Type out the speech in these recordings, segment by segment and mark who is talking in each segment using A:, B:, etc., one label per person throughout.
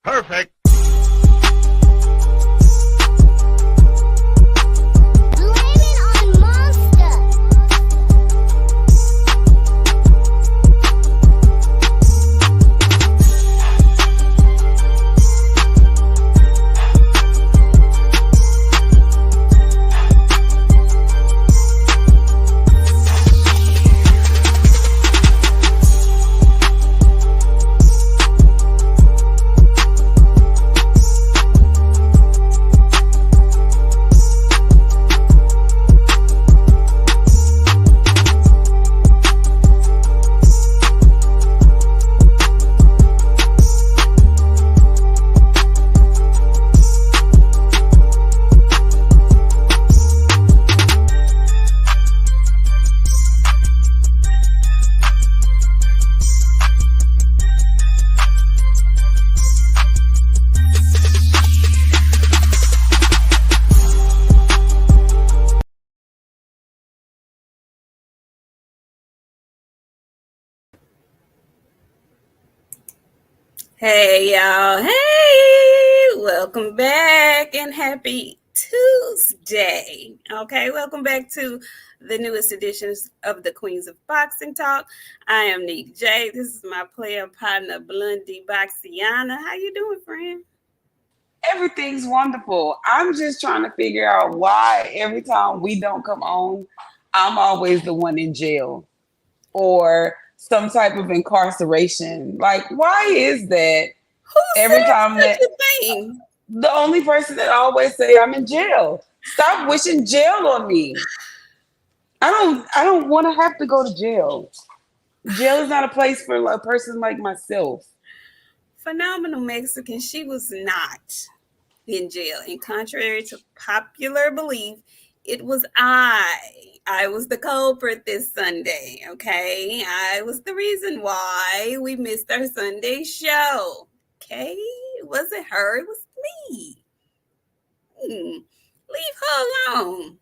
A: Perfect.
B: Hey y'all, hey, welcome back and happy Tuesday. Okay, welcome back to the newest editions of the Queens of Boxing Talk. I am Nik J. This is my player partner, Blondie BOXIANA. How you doing, friend?
C: Everything's wonderful. I'm just trying to figure out why every time we don't come on, I'm always the one in jail or some type of incarceration. Like, why is that?
B: Who
C: Every
B: said
C: time
B: such
C: that
B: a thing?
C: the only person that always say I'm in jail. Stop wishing jail on me. I don't want to have to go to jail. Jail is not a place for a person like myself.
B: Phenomenal Mexican, she was not in jail. And contrary to popular belief, it was I was the culprit this Sunday, okay? I was the reason why we missed our Sunday show, okay? It wasn't her, it was me. Leave her alone.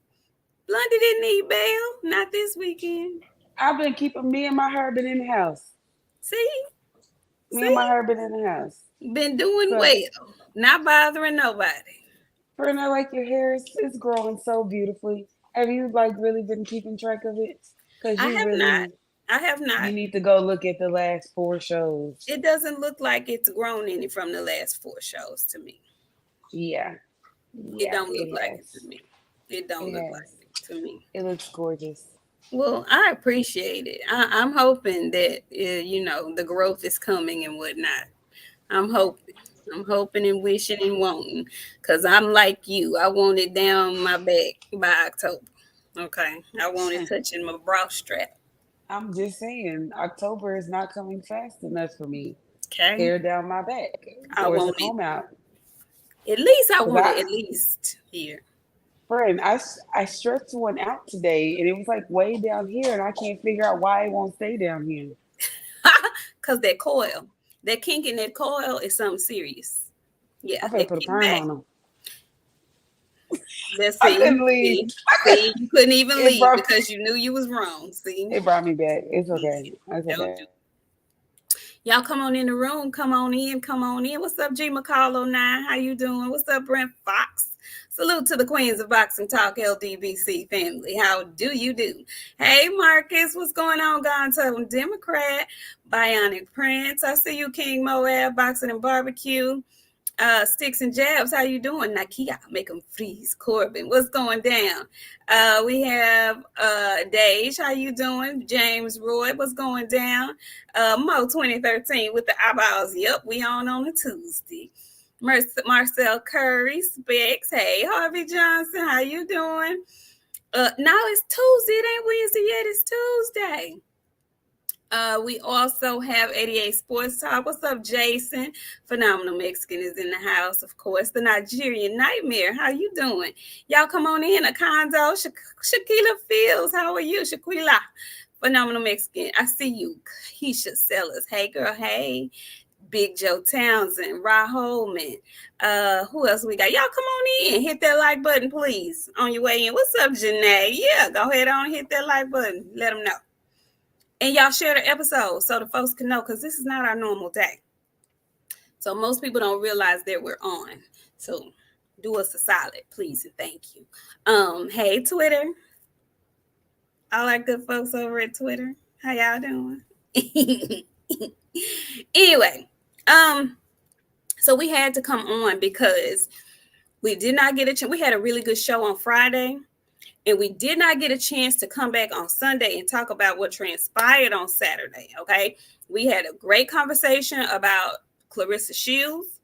B: Blondie didn't need bail, not this weekend.
C: I've been keeping me and my husband in the house.
B: See?
C: Me and my husband in the house.
B: Been doing
C: So,
B: well, not bothering nobody.
C: Friend, I like your hair. It's growing so beautifully. Have you like really been keeping track of it? Because
B: I
C: you
B: have not.
C: really
B: I have
C: you
B: not.
C: need to go look at the last 4 shows.
B: It doesn't look like it's grown any from the last 4 shows to me.
C: Yeah,
B: It
C: yeah,
B: don't look
C: it
B: like it
C: has.
B: to me. It don't
C: It
B: look like
C: has.
B: it to me.
C: It looks gorgeous.
B: Well, I appreciate it. I'm hoping that the growth is coming and whatnot. I'm hoping. I'm hoping and wishing and wanting, cause I'm like you. I want it down my back by October. Okay, I want it touching my bra strap.
C: I'm just saying, October is not coming fast enough for me.
B: Okay,
C: Hair down my back,
B: I
C: or it's a
B: want it.
C: comb out.
B: At least I
C: Cause
B: want it at least here.
C: friend, I stretched one out today, and it was like way down here, and I can't figure out why it won't stay down here.
B: Cause that coil, that kink in that coil is something serious. Yeah,
C: I better
B: it
C: put a
B: kicked
C: perm
B: back.
C: on them.
B: Let's
C: I
B: see.
C: couldn't leave.
B: See, you couldn't even
C: It
B: leave
C: brought
B: because you knew you was wrong. See,
C: it brought me back. It's okay. It's
B: don't
C: okay.
B: do. Y'all come on in the room. Come on in. Come on in. What's up, G McCall09? How you doing? What's up, Brent Fox? Salute to the Queens of Boxing Talk LDBC family. How do you do? Hey, Marcus. What's going on? Gone to Democrat. Bionic Prince. I see you, King Moab, Boxing and Barbecue. Sticks and Jabs, how you doing? Nakia, make them freeze. Corbin, what's going down? We have Dage, how you doing? James Roy, what's going down? Mo 2013 with the eyeballs. Yep, we on a Tuesday. Marcel Curry, Specs. Hey, Harvey Johnson, how you doing? Now it's Tuesday. It ain't Wednesday yet. It's Tuesday. We also have 88 Sports Talk. What's up, Jason? Phenomenal Mexican is in the house, of course. The Nigerian Nightmare. How you doing? Y'all come on in. Akondo, Shakila Fields. How are you? Shaquila. Phenomenal Mexican. I see you. Keisha Sellers. Hey, girl. Hey. Big Joe Townsend. Ra Holman. Who else we got? Y'all come on in. Hit that like button, please, on your way in. What's up, Janae? Yeah, go ahead on and hit that like button. Let them know. And y'all share the episode so the folks can know, because this is not our normal day. So most people don't realize that we're on. So do us a solid, please and thank you. Hey Twitter, all our good folks over at Twitter. How y'all doing? Anyway, um, so we had to come on because we did not get a chance. We had a really good show on Friday, and we did not get a chance to come back on Sunday and talk about what transpired on Saturday. Okay, we had a great conversation about Claressa Shields,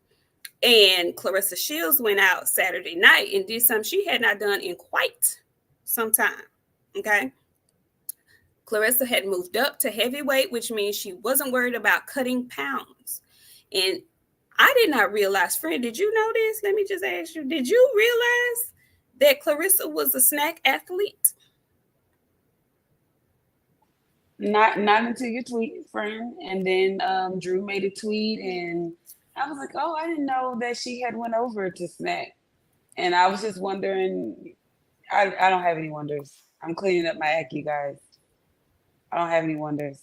B: and Claressa Shields went out Saturday night and did something she had not done in quite some time. Okay, Claressa had moved up to heavyweight, which means she wasn't worried about cutting pounds. And I did not realize, friend, did you know this? Let me just ask you, did you realize that Claressa was a snack athlete?
C: Not until your tweet, friend. And then Drew made a tweet, and I was like, oh, I didn't know that she had went over to snack. And I was just wondering. I don't have any wonders. I'm cleaning up my act, you guys. I don't have any wonders.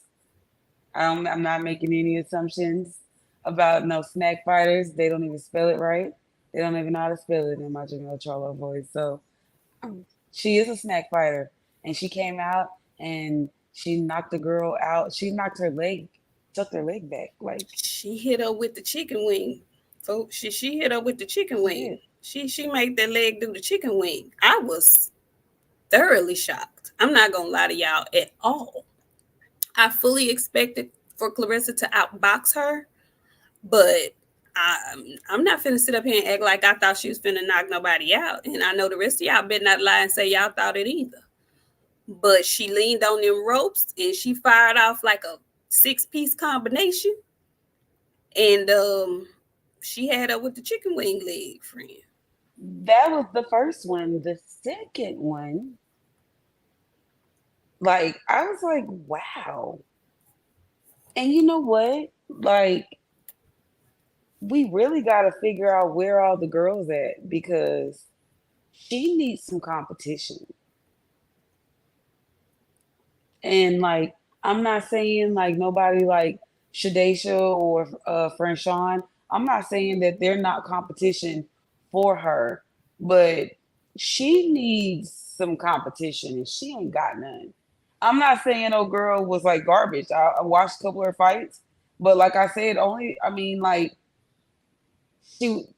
C: I'm not making any assumptions about no snack fighters. They don't even spell it right. They don't even know how to spell it in my Jamil Charlo voice. So she is a snack fighter, and she came out and she knocked the girl out. She knocked her leg, took her leg back. Like
B: She hit her with the chicken wing. Folks, she hit her with the chicken
C: she
B: wing.
C: did.
B: She made that leg do the chicken wing. I was thoroughly shocked. I'm not gonna lie to y'all at all. I fully expected for Claressa to outbox her, but I'm not finna sit up here and act like I thought she was finna knock nobody out. And I know the rest of y'all better not lie and say y'all thought it either. But she leaned on them ropes and she fired off like a 6-piece combination. And she had her with the chicken wing leg, friend.
C: That was the first one. The second one, like I was like, wow. And you know what? Like we really got to figure out where all the girls at because she needs some competition. And like, I'm not saying like nobody like Shadesha or friend Sean. I'm not saying that they're not competition for her, but she needs some competition and she ain't got none. I'm not saying no girl was like garbage. I watched a couple of her fights, but like I said, only I mean like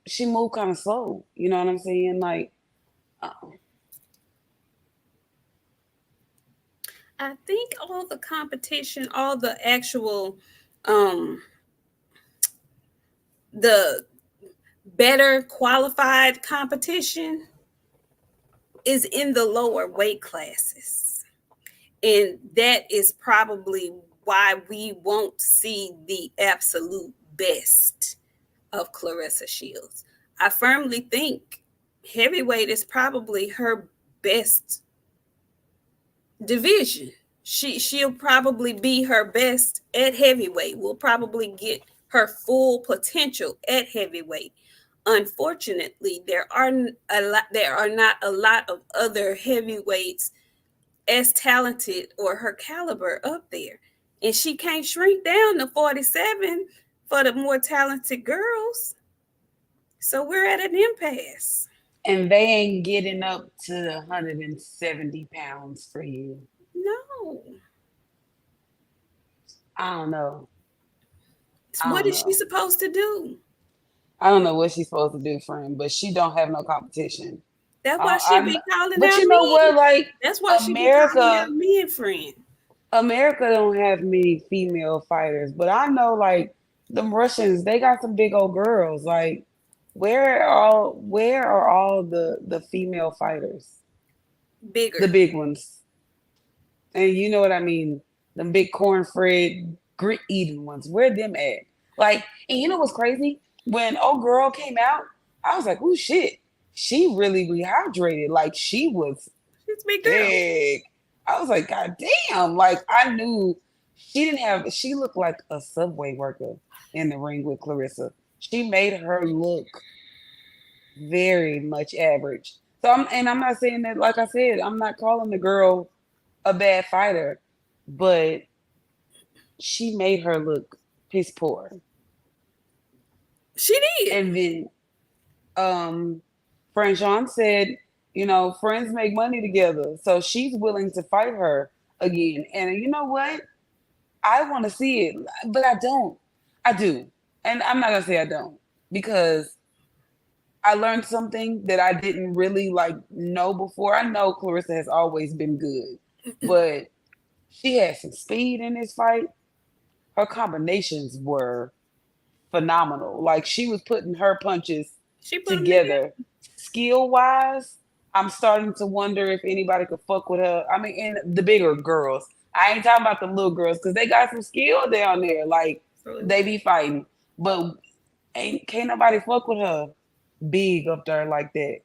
C: she moved kind of slow. You know what I'm saying? Like, uh,
B: I think all the competition, all the actual um the better qualified competition is in the lower weight classes. And that is probably why we won't see the absolute best of Claressa Shields. I firmly think heavyweight is probably her best division. She'll probably be her best at heavyweight. Will probably get her full potential at heavyweight. Unfortunately, there are not a lot of other heavyweights as talented or her caliber up there. And she can't shrink down to 47 for the more talented girls. So we're at an impasse.
C: and they ain't getting up to 170 pounds for you.
B: No.
C: I don't know. I
B: What
C: don't
B: is she
C: know.
B: supposed to do?
C: I don't know what she's supposed to do, friend, but she don't have no competition.
B: That's why she
C: I'm,
B: be calling
C: but
B: out
C: you know what?
B: men.
C: Like
B: That's why she be calling out
C: America,
B: men, friend.
C: America don't have many female fighters, but I know like them Russians, they got some big old girls. Like where are all the female fighters, the
B: Bigger.
C: big ones? And you know what I mean? Them big corn-fed, grit-eating ones. Where them at? Like, and you know what's crazy? When old girl came out, I was like, "Oh shit, she really rehydrated. Like she was
B: She's a big girl.
C: big." I was like, "God damn!" Like I knew she didn't have. She looked like a subway worker in the ring with Claressa. She made her look very much average. So I'm not saying that. Like I said, I'm not calling the girl a bad fighter, but she made her look piss poor.
B: She did.
C: And then Franchon said, friends make money together. So she's willing to fight her again. And you know what? I want to see it, but I don't. I do. And I'm not going to say I don't because I learned something that I didn't really know before. I know Claressa has always been good, but she had some speed in this fight. Her combinations were phenomenal. Like she was putting her punches
B: She put them together.
C: together. Skill wise, I'm starting to wonder if anybody could fuck with her. I mean, and the bigger girls. I ain't talking about the little girls because they got some skill down there. Like they be fighting, but can't nobody fuck with her big up there like that.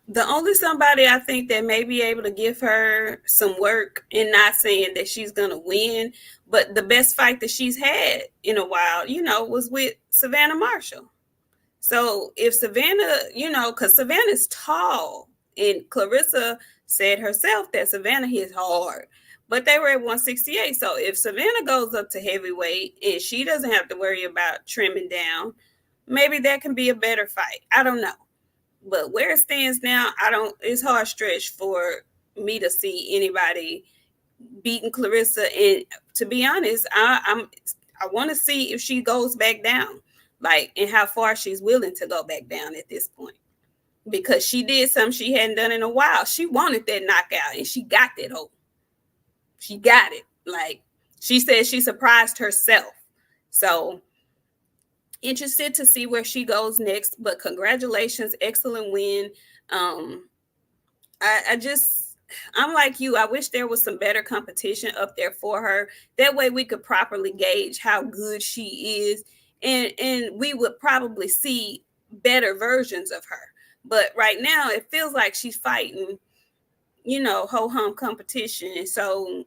B: The only somebody I think that may be able to give her some work, and not saying that she's gonna win, but the best fight that she's had in a while, was with Savannah Marshall. So if Savannah, because Savannah's tall, and Claressa said herself that Savannah hits hard, but they were at 168. So if Savannah goes up to heavyweight and she doesn't have to worry about trimming down, maybe that can be a better fight. I don't know. But where it stands now, it's hard stretch for me to see anybody beating Claressa. And to be honest, I want to see if she goes back down, and how far she's willing to go back down at this point. Because she did something she hadn't done in a while. She wanted that knockout, and she got that hope. She got it. She said she surprised herself. So interested to see where she goes next, but congratulations, excellent win. I'm like you. I wish there was some better competition up there for her. That way we could properly gauge how good she is, and we would probably see better versions of her. But right now it feels like she's fighting, ho-hum competition, and so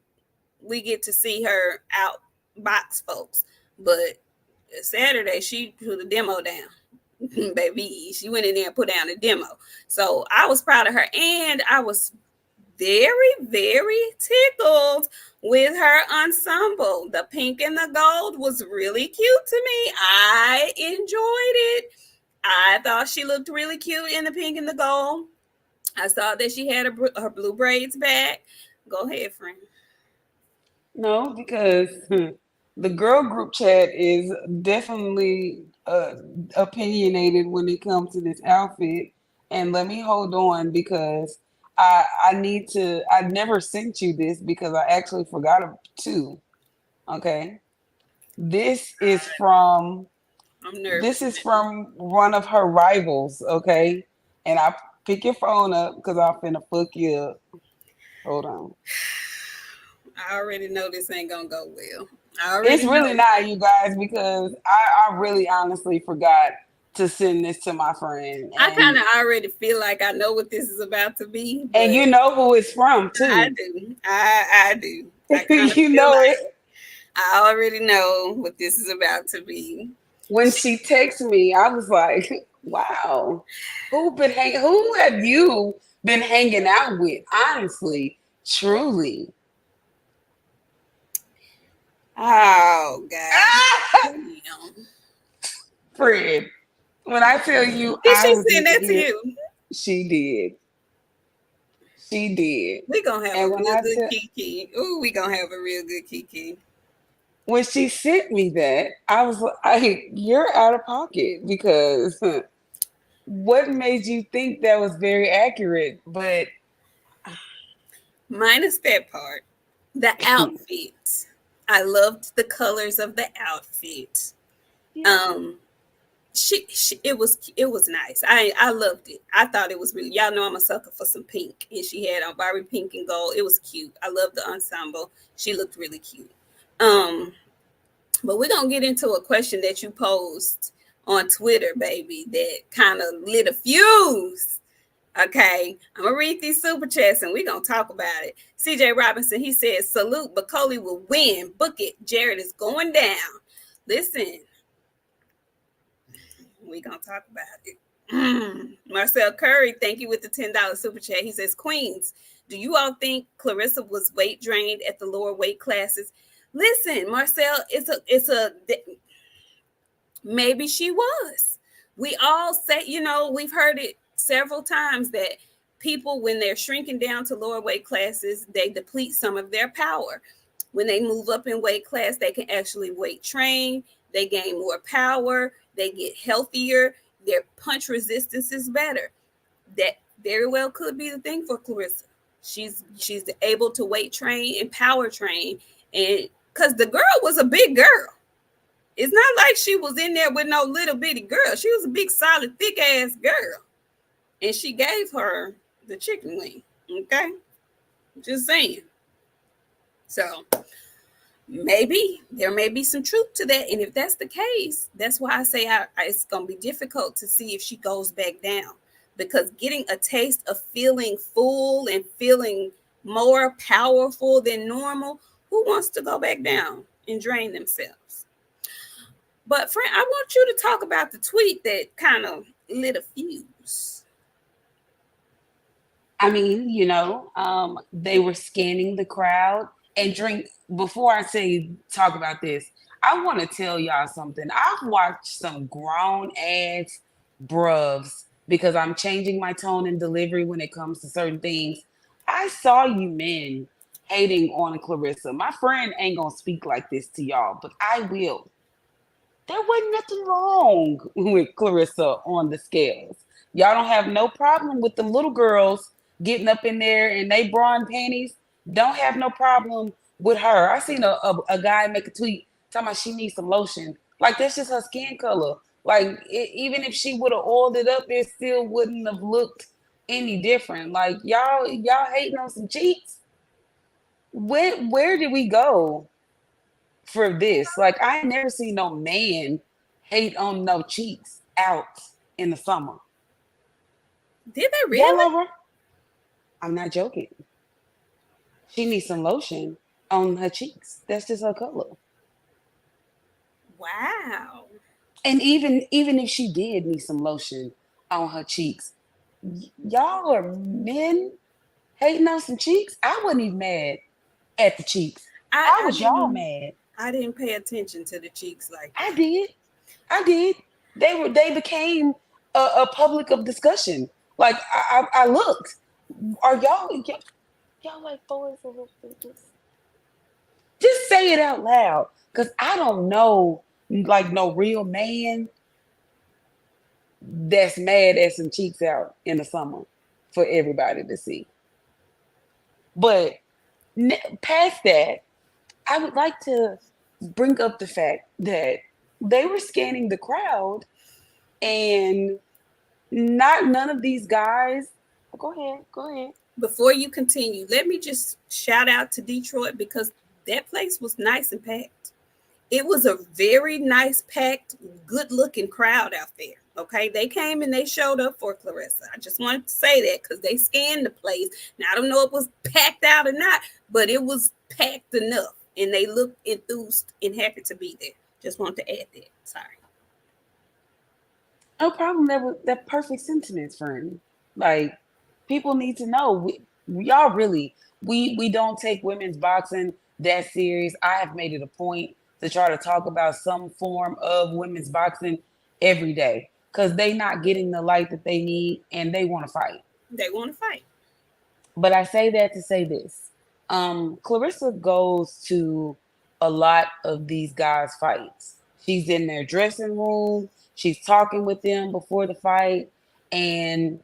B: we get to see her outbox folks. But Saturday, she put a demo down. Baby, she went in there and put down a demo. So I was proud of her, and I was very, very tickled with her ensemble. The pink and the gold was really cute to me. I enjoyed it. I thought she looked really cute in the pink and the gold. I saw that she had her blue braids back. Go ahead, friend.
C: No, because the girl group chat is definitely opinionated when it comes to this outfit. And let me hold on because I need to. I never sent you this because I actually forgot to. Okay, this is from
B: I'm nervous.
C: this is from one of her rivals. Okay, and I pick your phone up because I'm finna fuck you up. Hold on.
B: I already know this ain't gonna go well.
C: It's really not, you guys, because I really honestly forgot to send this to my friend.
B: I kind of already feel like I know what this is about to be.
C: And you know who it's from, too.
B: I do. I do. I
C: you know it.
B: I already know what this is about to be.
C: When she texted me, I was like, wow. Who have you been hanging out with? Honestly, truly.
B: Oh, God.
C: Fred, when I tell you,
B: did she send that to you?
C: She did. She did.
B: We're going to have a real good kiki. Ooh, we're going to have a real good kiki.
C: When she sent me that, I was like, you're out of pocket because what made you think that was very accurate? But
B: minus that part, the outfit. I loved the colors of the outfit. Yeah. It was nice. I loved it. I thought it was really, y'all know I'm a sucker for some pink, and she had on Barbie pink and gold. It was cute. I love the ensemble. She looked really cute. But we're gonna get into a question that you posed on Twitter, baby, that kind of lit a fuse. Okay, I'm gonna read these super chats and we're gonna talk about it. CJ Robinson, he says, salute, but Coley will win. Book it. Jared is going down. Listen, we're gonna talk about it. Marcel Curry, thank you with the $10 super chat. He says, Queens, do you all think Claressa was weight drained at the lower weight classes? Listen, Marcel, Maybe she was. We all say, we've heard it several times that people, when they're shrinking down to lower weight classes, they deplete some of their power. When they move up in weight class, they can actually weight train, they gain more power, they get healthier, their punch resistance is better. That very well could be the thing for Claressa. She's able to weight train and power train, and because the girl was a big girl. It's not like she was in there with no little bitty girl. She was a big, solid, thick ass girl. And she gave her the chicken wing. Okay? Just saying. So maybe there may be some truth to that. And if that's the case, that's why I say it's going to be difficult to see if she goes back down. Because getting a taste of feeling full and feeling more powerful than normal, who wants to go back down and drain themselves? But friend, I want you to talk about the tweet that kind of lit a fuse.
C: I mean, they were scanning the crowd and drink. Before I say talk about this, I want to tell y'all something. I've watched some grown ass bruvs because I'm changing my tone and delivery when it comes to certain things. I saw you men hating on Claressa. My friend ain't gonna speak like this to y'all, but I will. There wasn't nothing wrong with Claressa on the scales. Y'all don't have no problem with the little girls getting up in there and they bra and panties. Don't have no problem with her. I seen a guy make a tweet talking about she needs some lotion. Like that's just her skin color. Like even if she would have oiled it up, it still wouldn't have looked any different. Like y'all hating on some cheeks. Where did we go for this? Like I ain't never seen no man hate on no cheeks out in the summer.
B: Did they
C: Y'all
B: really?
C: over? I'm not joking. She needs some lotion on her cheeks. That's just her color.
B: Wow.
C: And even if she did need some lotion on her cheeks, y'all are men hating on some cheeks. I wasn't even mad at the cheeks.
B: I,
C: I
B: I
C: was y'all
B: didn't
C: mad.
B: I didn't pay attention to the cheeks like
C: I
B: that.
C: did. I did. They became a public of discussion. Like I looked. Are y'all like boys or little bitches? Just say it out loud, cause I don't know like no real man that's mad at some cheeks out in the summer for everybody to see. But past that, I would like to bring up the fact that they were scanning the crowd and not none of these guys. Go ahead, go ahead.
B: Before you continue, let me just shout out to Detroit because that place was nice and packed. It was a very nice, packed, good looking crowd out there. Okay. They came and they showed up for Claressa. I just wanted to say that because they scanned the place. Now, I don't know if it was packed out or not, but it was packed enough and they looked enthused and happy to be there. Just want to add that. Sorry.
C: No problem. That perfect sentiments, friend. Like people need to know y'all really we don't take women's boxing that serious. I have made it a point to try to talk about some form of women's boxing every day because they not getting the light that they need and they want to fight.
B: They want to fight.
C: But I say that to say this. Claressa goes to a lot of these guys' fights. She's in their dressing room, she's talking with them before the fight, and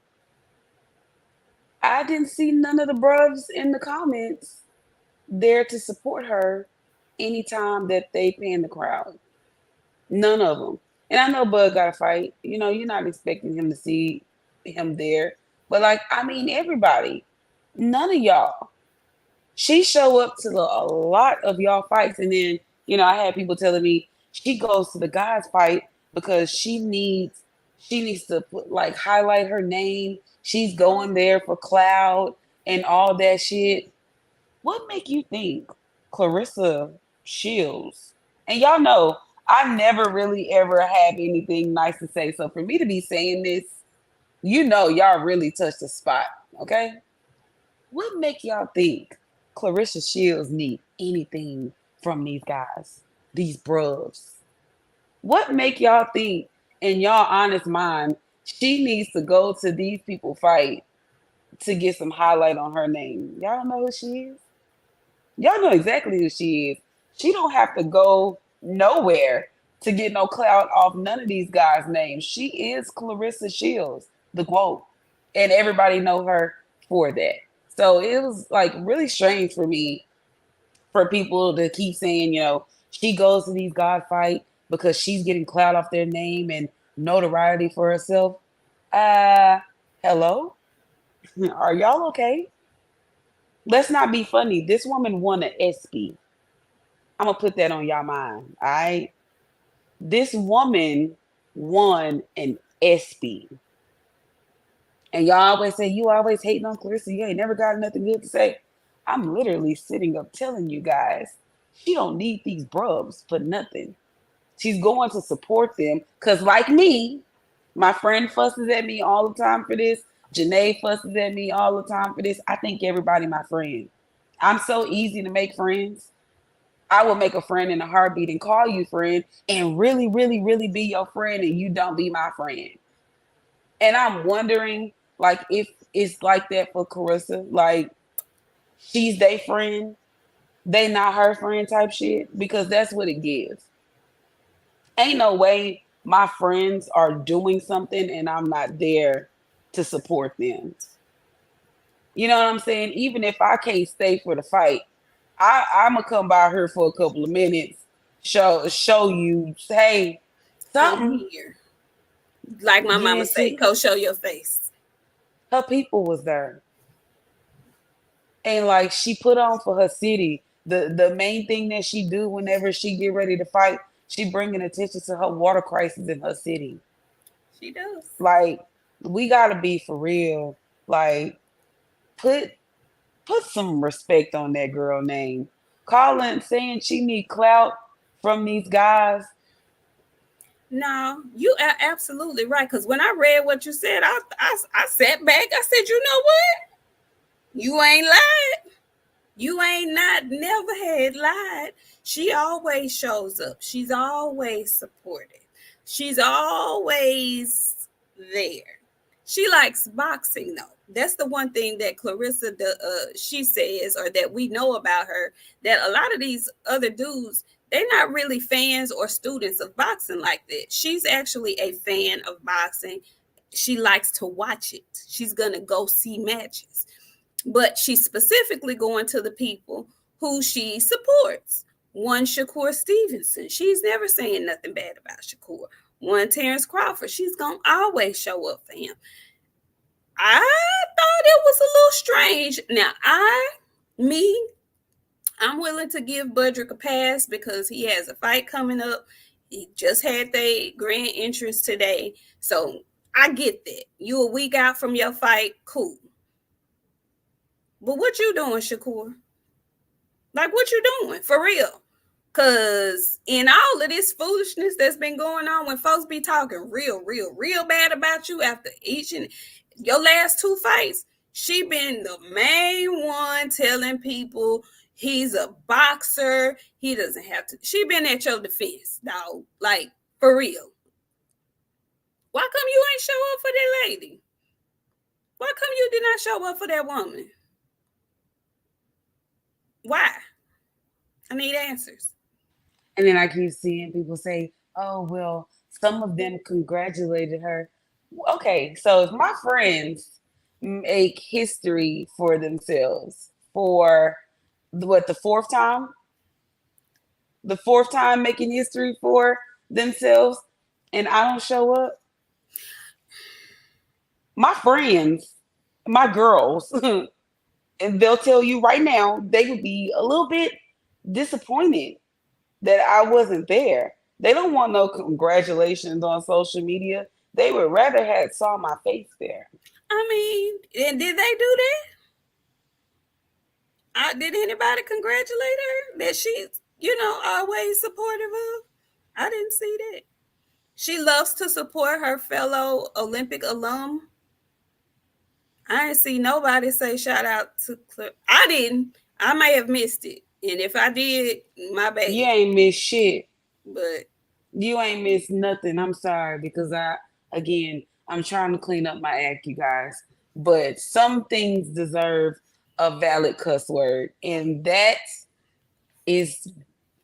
C: I didn't see none of the bruvs in the comments there to support her anytime that they pan the crowd. None of them. And I know Bud got a fight. You're not expecting him to see him there. But like, I mean, everybody, none of y'all. She show up to a lot of y'all fights, and then I had people telling me she goes to the guys fight because she needs to put, like highlight her name. She's going there for cloud and all that shit. What make you think Claressa Shields? And y'all know I never really ever have anything nice to say. So for me to be saying this, y'all really touched the spot. Okay. What make y'all think Claressa Shields need anything from these guys, these bruvs? What make y'all think in y'all honest mind she needs to go to these people fight to get some highlight on her name? Y'all don't know who she is? Y'all know exactly who she is. She don't have to go nowhere to get no clout off none of these guys' names. She is Claressa Shields, the quote. And everybody know her for that. So it was like really strange for me for people to keep saying, she goes to these God fight because she's getting clout off their name and notoriety for herself. Uh Hello? Are y'all okay? Let's not be funny. This woman won an ESPY. I'm gonna put that on y'all mind. All right. This woman won an ESPY. And y'all always say you always hating on Claressa. You ain't never got nothing good to say. I'm literally sitting up telling you guys she don't need these brubs for nothing. She's going to support them because, like me, my friend fusses at me all the time for this. Janae fusses at me all the time for this. I think everybody my friend. I'm so easy to make friends. I will make a friend in a heartbeat and call you friend and really, really, really be your friend and you don't be my friend. And I'm wondering, like, if it's like that for Claressa, like she's their friend, they not her friend type shit, because that's what it gives. Ain't no way my friends are doing something and I'm not there to support them. You know what I'm saying? Even if I can't stay for the fight, I'm gonna come by her for a couple of minutes, show you, hey,
B: I'm
C: something.
B: here. Like my
C: You
B: mama
C: didn't
B: say,
C: see
B: go show your face.
C: her people was there, and like she put on for her city. The main thing that she do whenever she get ready to fight, she bringing attention to her water crisis in her city.
B: She does.
C: Like we gotta be for real. Like put put some respect on that girl name. Calling saying she need clout from these guys.
B: No, you are absolutely right. Because when I read what you said, I sat back. I said, you know what? You ain't lied. You ain't not never had lied. She always shows up. She's always supportive. She's always there. She likes boxing though. That's the one thing that she says, or that we know about her, that a lot of these other dudes, they're not really fans or students of boxing like that. She's actually a fan of boxing. She likes to watch it. She's gonna go see matches, but she's specifically going to the people who she supports. One, Shakur Stevenson. She's never saying nothing bad about Shakur. One, Terrence Crawford. She's going to always show up for him. I thought it was a little strange. Now, I'm willing to give Budrick a pass because he has a fight coming up. He just had the grand entrance today. So I get that. You a week out from your fight, cool. But what you doing, Shakur? Like, what you doing? For real. Because in all of this foolishness that's been going on, when folks be talking real bad about you after each and your last two fights, she been the main one telling people he's a boxer. He doesn't have to. She been at your defense, dog. Like, for real. Why come you ain't show up for that lady? Why come you did not show up for that woman? Why? I need answers.
C: And then I keep seeing people say, oh, well, some of them congratulated her. Okay, so if my friends make history for themselves for what, the fourth time? The fourth time making history for themselves, and I don't show up, my friends, my girls, and they'll tell you right now, they would be a little bit disappointed that I wasn't there. They don't want no congratulations on social media. They would rather had saw my face there.
B: I mean, and did they do that? Did anybody congratulate her that she's, always supportive of? I didn't see that. She loves to support her fellow Olympic alum. I didn't see nobody say shout out to Claire. I didn't. I may have missed it. And if I did, my bad.
C: You ain't miss shit.
B: But
C: You ain't missed nothing. I'm sorry because again, I'm trying to clean up my act, you guys. But some things deserve a valid cuss word, and that is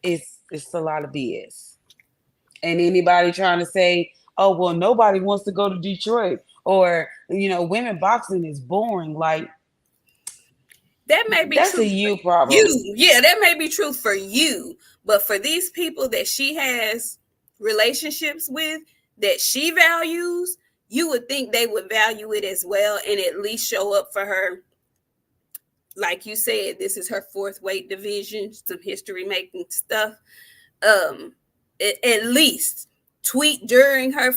C: it's a lot of BS. And anybody trying to say, "Oh, well, nobody wants to go to Detroit," or women boxing is boring. Like
B: That may be
C: that's
B: true
C: a
B: for
C: you problem.
B: you. Yeah, that may be true for you. But for these people that she has relationships with, that she values, you would think they would value it as well and at least show up for her. Like you said, this is her fourth weight division, some history making stuff. Um, at least tweet during her.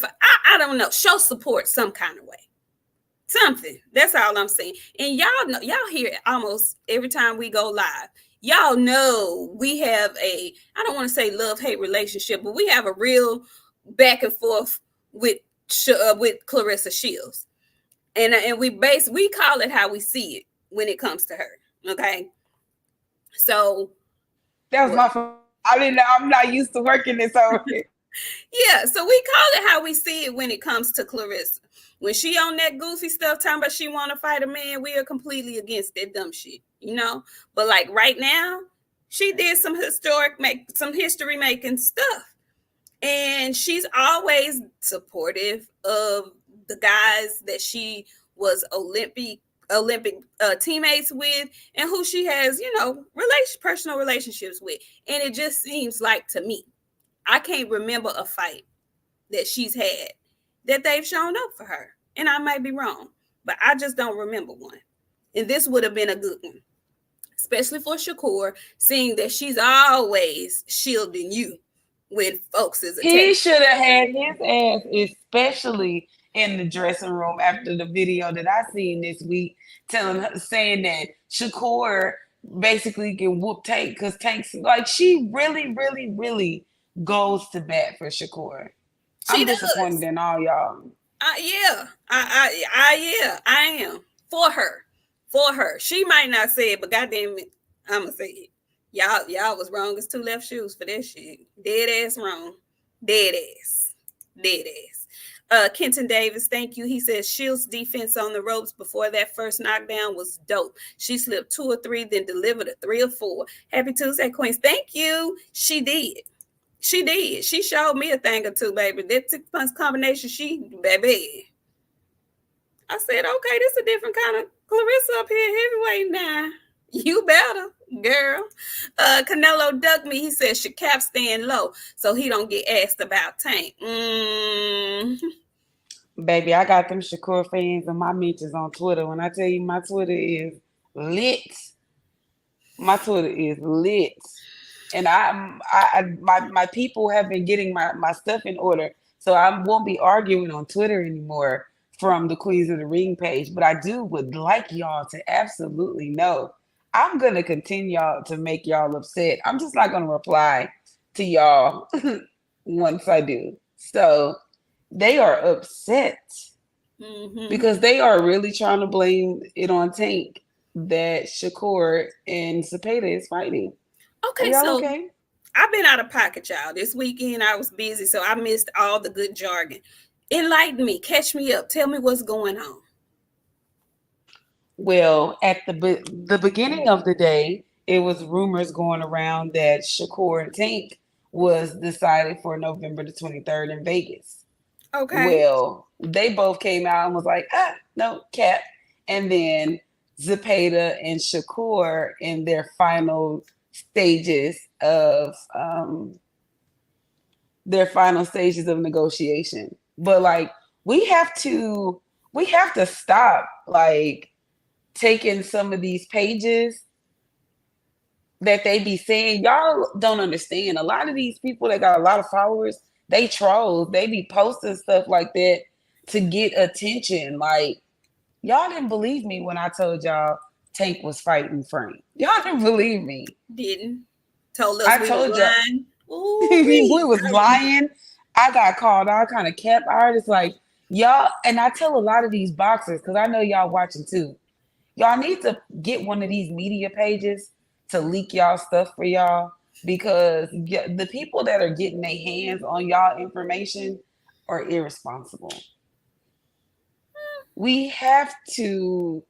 B: I don't know, show support some kind of way. Something. That's all I'm saying. And y'all know, y'all hear it almost every time we go live. Y'all know we have I don't want to say love hate relationship, but we have a real back and forth with Claressa Shields, and we call it how we see it when it comes to her. Okay, so
C: That was
B: what?
C: my fault. I didn't know. I'm not used to working this over here.
B: Yeah, so we call it how we see it when it comes to Claressa. When she on that goofy stuff talking about she want to fight a man, we are completely against that dumb shit. But like right now, she did some history making stuff, and she's always supportive of the guys that she was Olympic teammates with, and who she has personal relationships with. And it just seems like to me, I can't remember a fight that she's had that they've shown up for her. And I might be wrong, but I just don't remember one. And this would have been a good one, especially for Shakur, seeing that she's always shielding you when folks is
C: He
B: attacking.
C: should have had his ass, especially in the dressing room after the video that I seen this week, saying that Shakur basically can whoop Tank because Tank's like she really, really, really goes to bat for Shakur.
B: She
C: I'm disappointed
B: does.
C: in all y'all.
B: Yeah, yeah, I am for her, for her. She might not say it, but goddamn it, I'ma say it. Y'all was wrong as two left shoes for that shit. Dead ass wrong. Dead ass. Dead ass. Kenton Davis, thank you. He says Shields' defense on the ropes before that first knockdown was dope. She slipped 2 or 3, then delivered a 3 or 4. Happy Tuesday, Queens. Thank you. She did. She did. She showed me a thing or two, baby. That 6 months combination, baby. I said, okay, this is a different kind of Claressa up here, heavyweight now. You better, girl. Canelo ducked me. He said, should Cap stand low so he don't get asked about Tank?
C: Baby, I got them Shakur fans and my mentions on Twitter. When I tell you my Twitter is lit, my Twitter is lit. And my people have been getting my stuff in order, so I won't be arguing on Twitter anymore from the Queens of the Ring page. But I would like y'all to absolutely know I'm gonna continue y'all to make y'all upset. I'm just not gonna reply to y'all once I do. So they are upset because they are really trying to blame it on Tank that Shakur and Zepeda is fighting. Are
B: Okay,
C: y'all
B: so
C: okay?
B: I've been out of pocket, y'all. This weekend I was busy, so I missed all the good jargon. Enlighten me, catch me up, tell me what's going on.
C: Well, at the beginning of the day, it was rumors going around that Shakur and Tank was decided for November the 23rd in Vegas.
B: Okay.
C: Well, they both came out and was like, no, cap. And then Zepeda and Shakur in stages of their final stages of negotiation. But like we have to stop like taking some of these pages that they be saying. Y'all don't understand. A lot of these people that got a lot of followers, they trolls. They be posting stuff like that to get attention. Like y'all didn't believe me when I told y'all Tank was fighting Frank. Y'all didn't believe me.
B: Didn't. Told us
C: I
B: we was
C: told y'all
B: lying. Ooh,
C: we
B: we.
C: was lying. I got called all kind of cap artists like y'all. And I tell a lot of these boxers, because I know y'all watching too. Y'all need to get one of these media pages to leak y'all stuff for y'all. because the people that are getting their hands on y'all information are irresponsible. We have to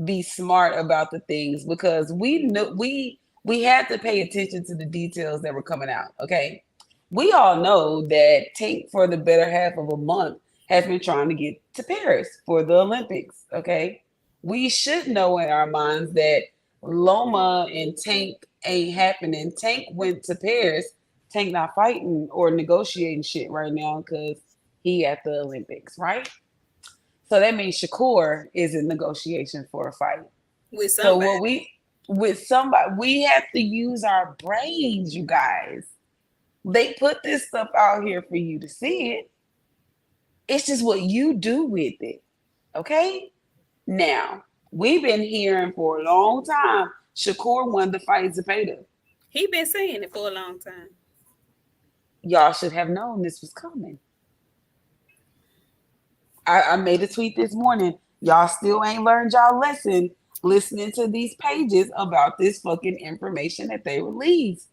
C: be smart about the things because we know we had to pay attention to the details that were coming out. Okay, we all know that Tank for the better half of a month has been trying to get to Paris for the Olympics. Okay, we should know in our minds that Loma and Tank ain't happening. Tank went to Paris. Tank not fighting or negotiating shit right now because he at the Olympics, right? So that means Shakur is in negotiation for a fight.
B: with
C: So what
B: somebody.
C: we with somebody we have to use our brains, you guys. They put this stuff out here for you to see it. It's just what you do with it. Okay? Now, we've been hearing for a long time Shakur wanted to fight Zepeda.
B: He been saying it for a long time.
C: Y'all should have known this was coming. I made a tweet this morning. Y'all still ain't learned y'all lesson listening to these pages about this fucking information that they release.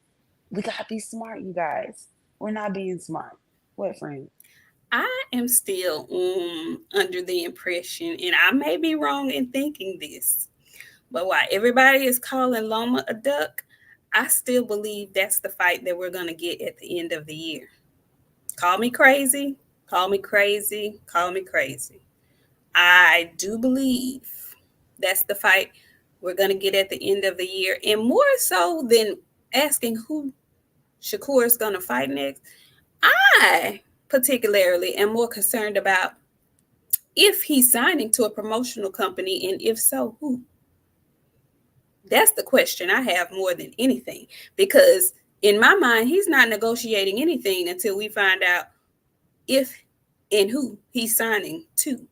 C: We gotta be smart, you guys. We're not being smart. What, friend?
B: I am still under the impression, and I may be wrong in thinking this, but while everybody is calling Loma a duck, I still believe that's the fight that we're going to get at the end of the year. Call me crazy, call me crazy, call me crazy. I do believe that's the fight we're going to get at the end of the year. And more so than asking who Shakur is going to fight next, I particularly am more concerned about if he's signing to a promotional company, and if so, who? That's the question I have more than anything, because in my mind, he's not negotiating anything until we find out if and who he's signing to.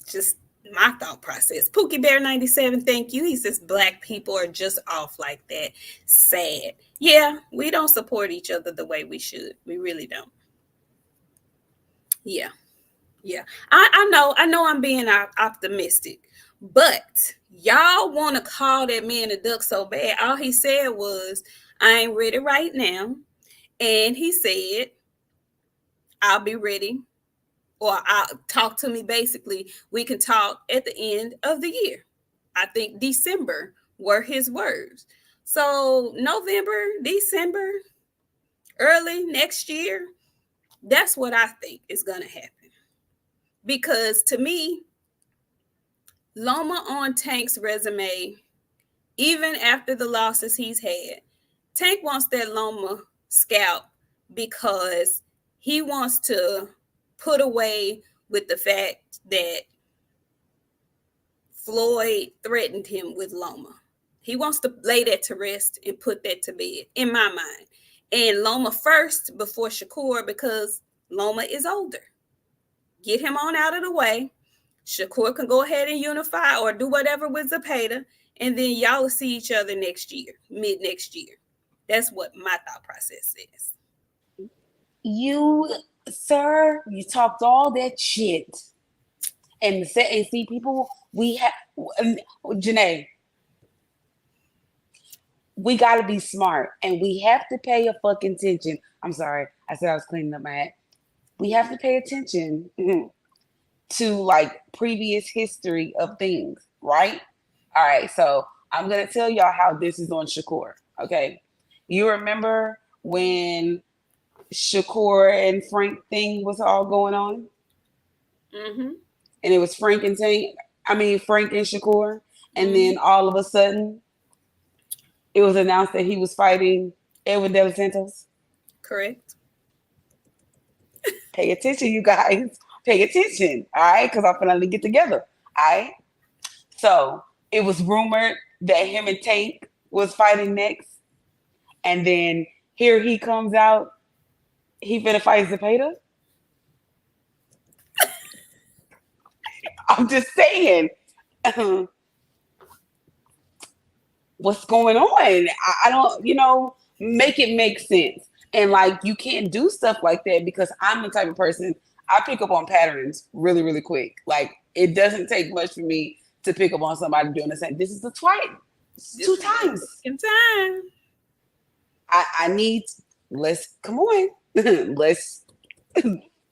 B: Just my thought process. Pookie Bear 97, thank you. He says black people are just off like that. Sad. Yeah, we don't support each other the way we should. We really don't. Yeah. Yeah. I know I'm being optimistic, but y'all want to call that man a duck so bad. All he said was, I ain't ready right now. And he said, I'll be ready, or I'll talk to me. Basically, we can talk at the end of the year. I think December were his words. So November, December, early next year, that's what I think is going to happen. Because to me, Loma on Tank's resume, even after the losses he's had, Tank wants that Loma scalp because he wants to put away with the fact that Floyd threatened him with Loma. He wants to lay that to rest and put that to bed, in my mind. And Loma first before Shakur, because Loma is older. Get him on out of the way. Shakur can go ahead and unify or do whatever with Zepeda, and then y'all will see each other next year, mid next year. That's what my thought process is.
C: You, sir, you talked all that shit. And see, people, we have, Janae, we got to be smart and we have to pay a fucking attention. I'm sorry. I said I was cleaning up my hat. We have to pay attention to like previous history of things, right? All right. So I'm going to tell y'all how this is on Shakur. Okay. You remember when Shakur and Frank thing was all going on?
B: Mm-hmm.
C: And it was Frank and Shakur. And then all of a sudden, it was announced that he was fighting Edwin De Los Santos.
B: Correct.
C: Pay attention, you guys. Pay attention, all right? Because I'm finally get together, all right? So it was rumored that him and Tank was fighting next. And then here he comes out. He finna fight Zepeda. I'm just saying. What's going on? I don't, make it make sense. And like, you can't do stuff like that because I'm the type of person, I pick up on patterns really, really quick. Like, it doesn't take much for me to pick up on somebody doing the same. This is the twice. Two
B: Just
C: times.
B: in time.
C: I need, let's, come on. Let's,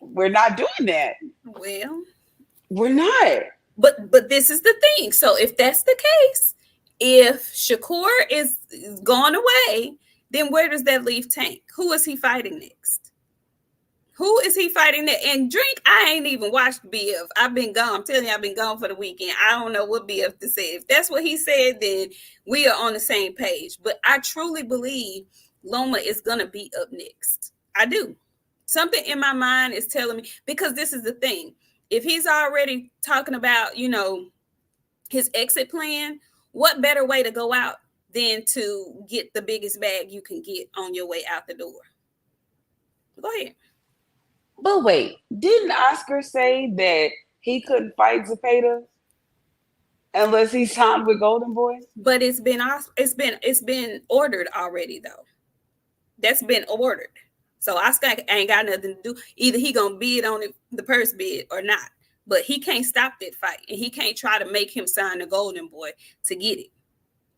C: we're not doing that.
B: Well,
C: We're not.
B: but this is the thing. So if that's the case, if Shakur is gone away, then where does that leave Tank? Who is he fighting next? Who is he fighting that? And Drink, I ain't even watched BF. I've been gone. I'm telling you, I've been gone for the weekend. I don't know what BF to say. If that's what he said, then we are on the same page. But I truly believe Loma is going to be up next. I do. Something in my mind is telling me, because this is the thing. If he's already talking about, his exit plan, what better way to go out than to get the biggest bag you can get on your way out the door? Go ahead.
C: But wait, didn't Oscar say that he couldn't fight Zepeda unless he signed with Golden Boy?
B: But it's been ordered already though. That's been ordered. So Oscar ain't got nothing to do. Either he gonna bid on the purse bid or not. But he can't stop that fight, and he can't try to make him sign the Golden Boy to get it.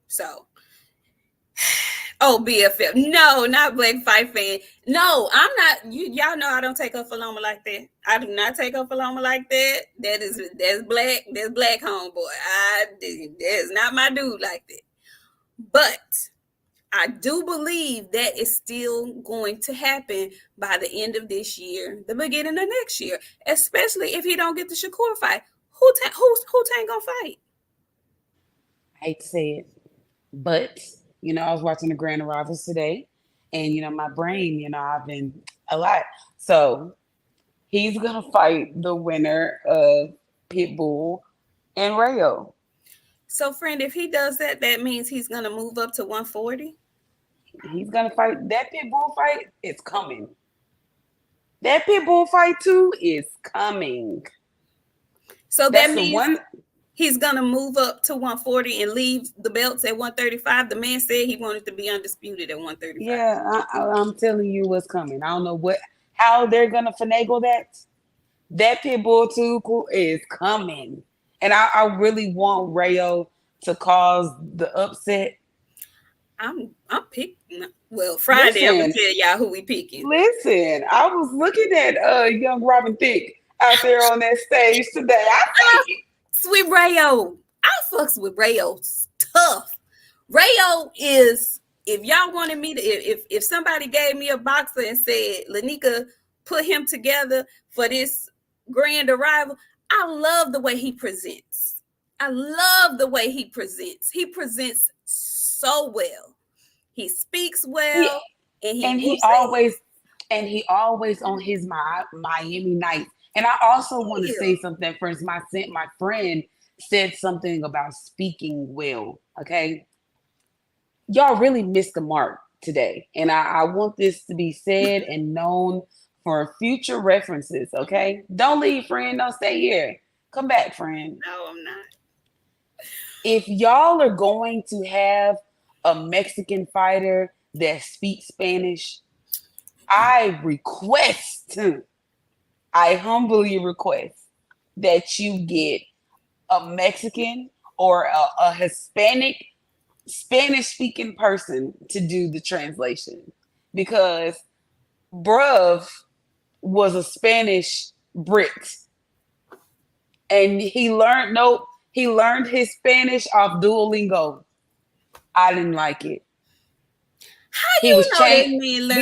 B: So, oh, BFF, no, not Black Fight Fan. No, I'm not. Y'all know I don't take up for Loma like that. I do not take up for Loma like that. That's black. That's black homeboy. That's not my dude like that. But I do believe that is still going to happen by the end of this year, the beginning of next year, especially if he don't get the Shakur fight. Who Tank gonna fight?
C: I hate to say it, but I was watching the Grand Arrivals today, and my brain, I've been a lot. So he's gonna fight the winner of Pitbull and Rayo.
B: So, friend, if he does that, that means he's gonna move up to 140.
C: He's gonna fight that Pitbull fight. It's coming. That Pitbull fight too is coming.
B: So
C: That's
B: that
C: the
B: means
C: one.
B: he's gonna move up to 140 and leave the belts at 135. The man said he wanted to be undisputed at 135.
C: Yeah, I'm telling you what's coming. I don't know how they're gonna finagle that. That Pitbull too is coming, and I really want Rayo to cause the upset.
B: I'm picking. Well, Friday I'm gonna tell y'all who we picking.
C: Listen, I was looking at young Robin Thicke out there on that stage today. I think
B: with Rayo. I fucks with Rayo tough. Rayo is, if y'all wanted me to, if somebody gave me a boxer and said, Lanika, put him together for this grand arrival, I love the way he presents. I love the way he presents. He presents so well. He speaks well,
C: and he always on his Miami night. And I also want to say something. First, my friend said something about speaking well. Okay, y'all really missed the mark today, and I want this to be said and known for future references. Okay, don't leave, friend. Don't stay here. Come back, friend.
B: No, I'm not.
C: If y'all are going to have a Mexican fighter that speaks Spanish, I humbly request that you get a Mexican or a Hispanic Spanish-speaking person to do the translation, because bruv was a Spanish Brit, and he learned his Spanish off Duolingo. I didn't like it.
B: How he was changed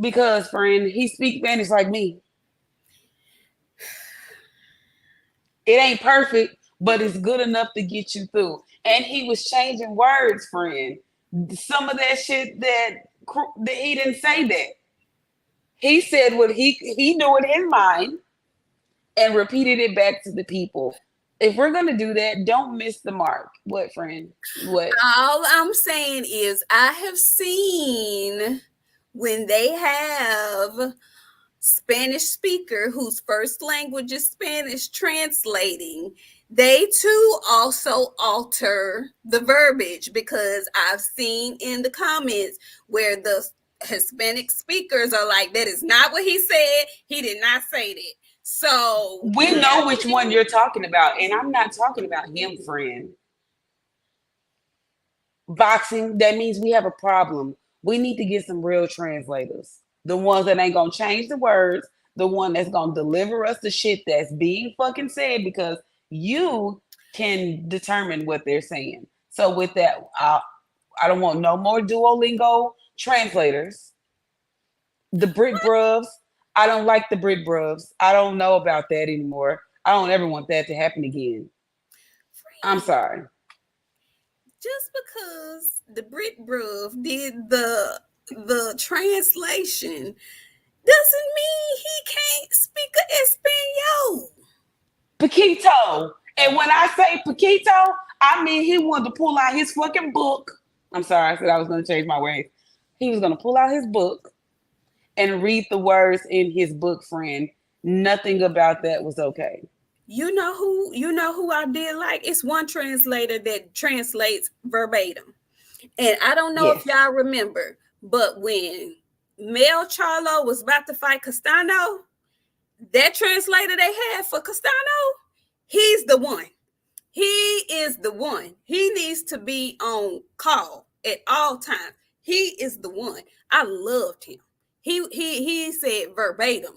C: because friend, he speaks Spanish like me. It ain't perfect, but it's good enough to get you through. And he was changing words, friend. Some of that shit that he didn't say that. He said what he knew in his mind and repeated it back to the people. If we're going to do that, don't miss the mark. What, friend? What?
B: All I'm saying is I have seen when they have Spanish speaker whose first language is Spanish translating, they too also alter the verbiage, because I've seen in the comments where the Hispanic speakers are like, that is not what he said. He did not say that. So
C: we know which one you're talking about, and I'm not talking about him, friend. boxing, that means we have a problem. We need to get some real translators. The ones that ain't gonna change the words, the one that's gonna deliver us the shit that's being fucking said because you can determine what they're saying. So with that, I don't want no more Duolingo translators. The Brit Bruvs, I don't like the Brit Bruvs. I don't know about that anymore. I don't ever want that to happen again. I'm
B: Friend,
C: sorry.
B: just because the Brit Bruv did the translation doesn't mean he can't speak a Espanol.
C: Paquito. And when I say Paquito, I mean he wanted to pull out his fucking book. I'm sorry, I said I was going to change my ways. He was going to pull out his book and read the words in his book, friend. Nothing about that was okay.
B: You know who I did like? It's one translator that translates verbatim. And I don't know if
C: Yes.
B: y'all remember, but when Mel Charlo was about to fight Castano, that translator they had for Castano, he's the one. He is the one. He needs to be on call at all times. He is the one. I loved him. He said verbatim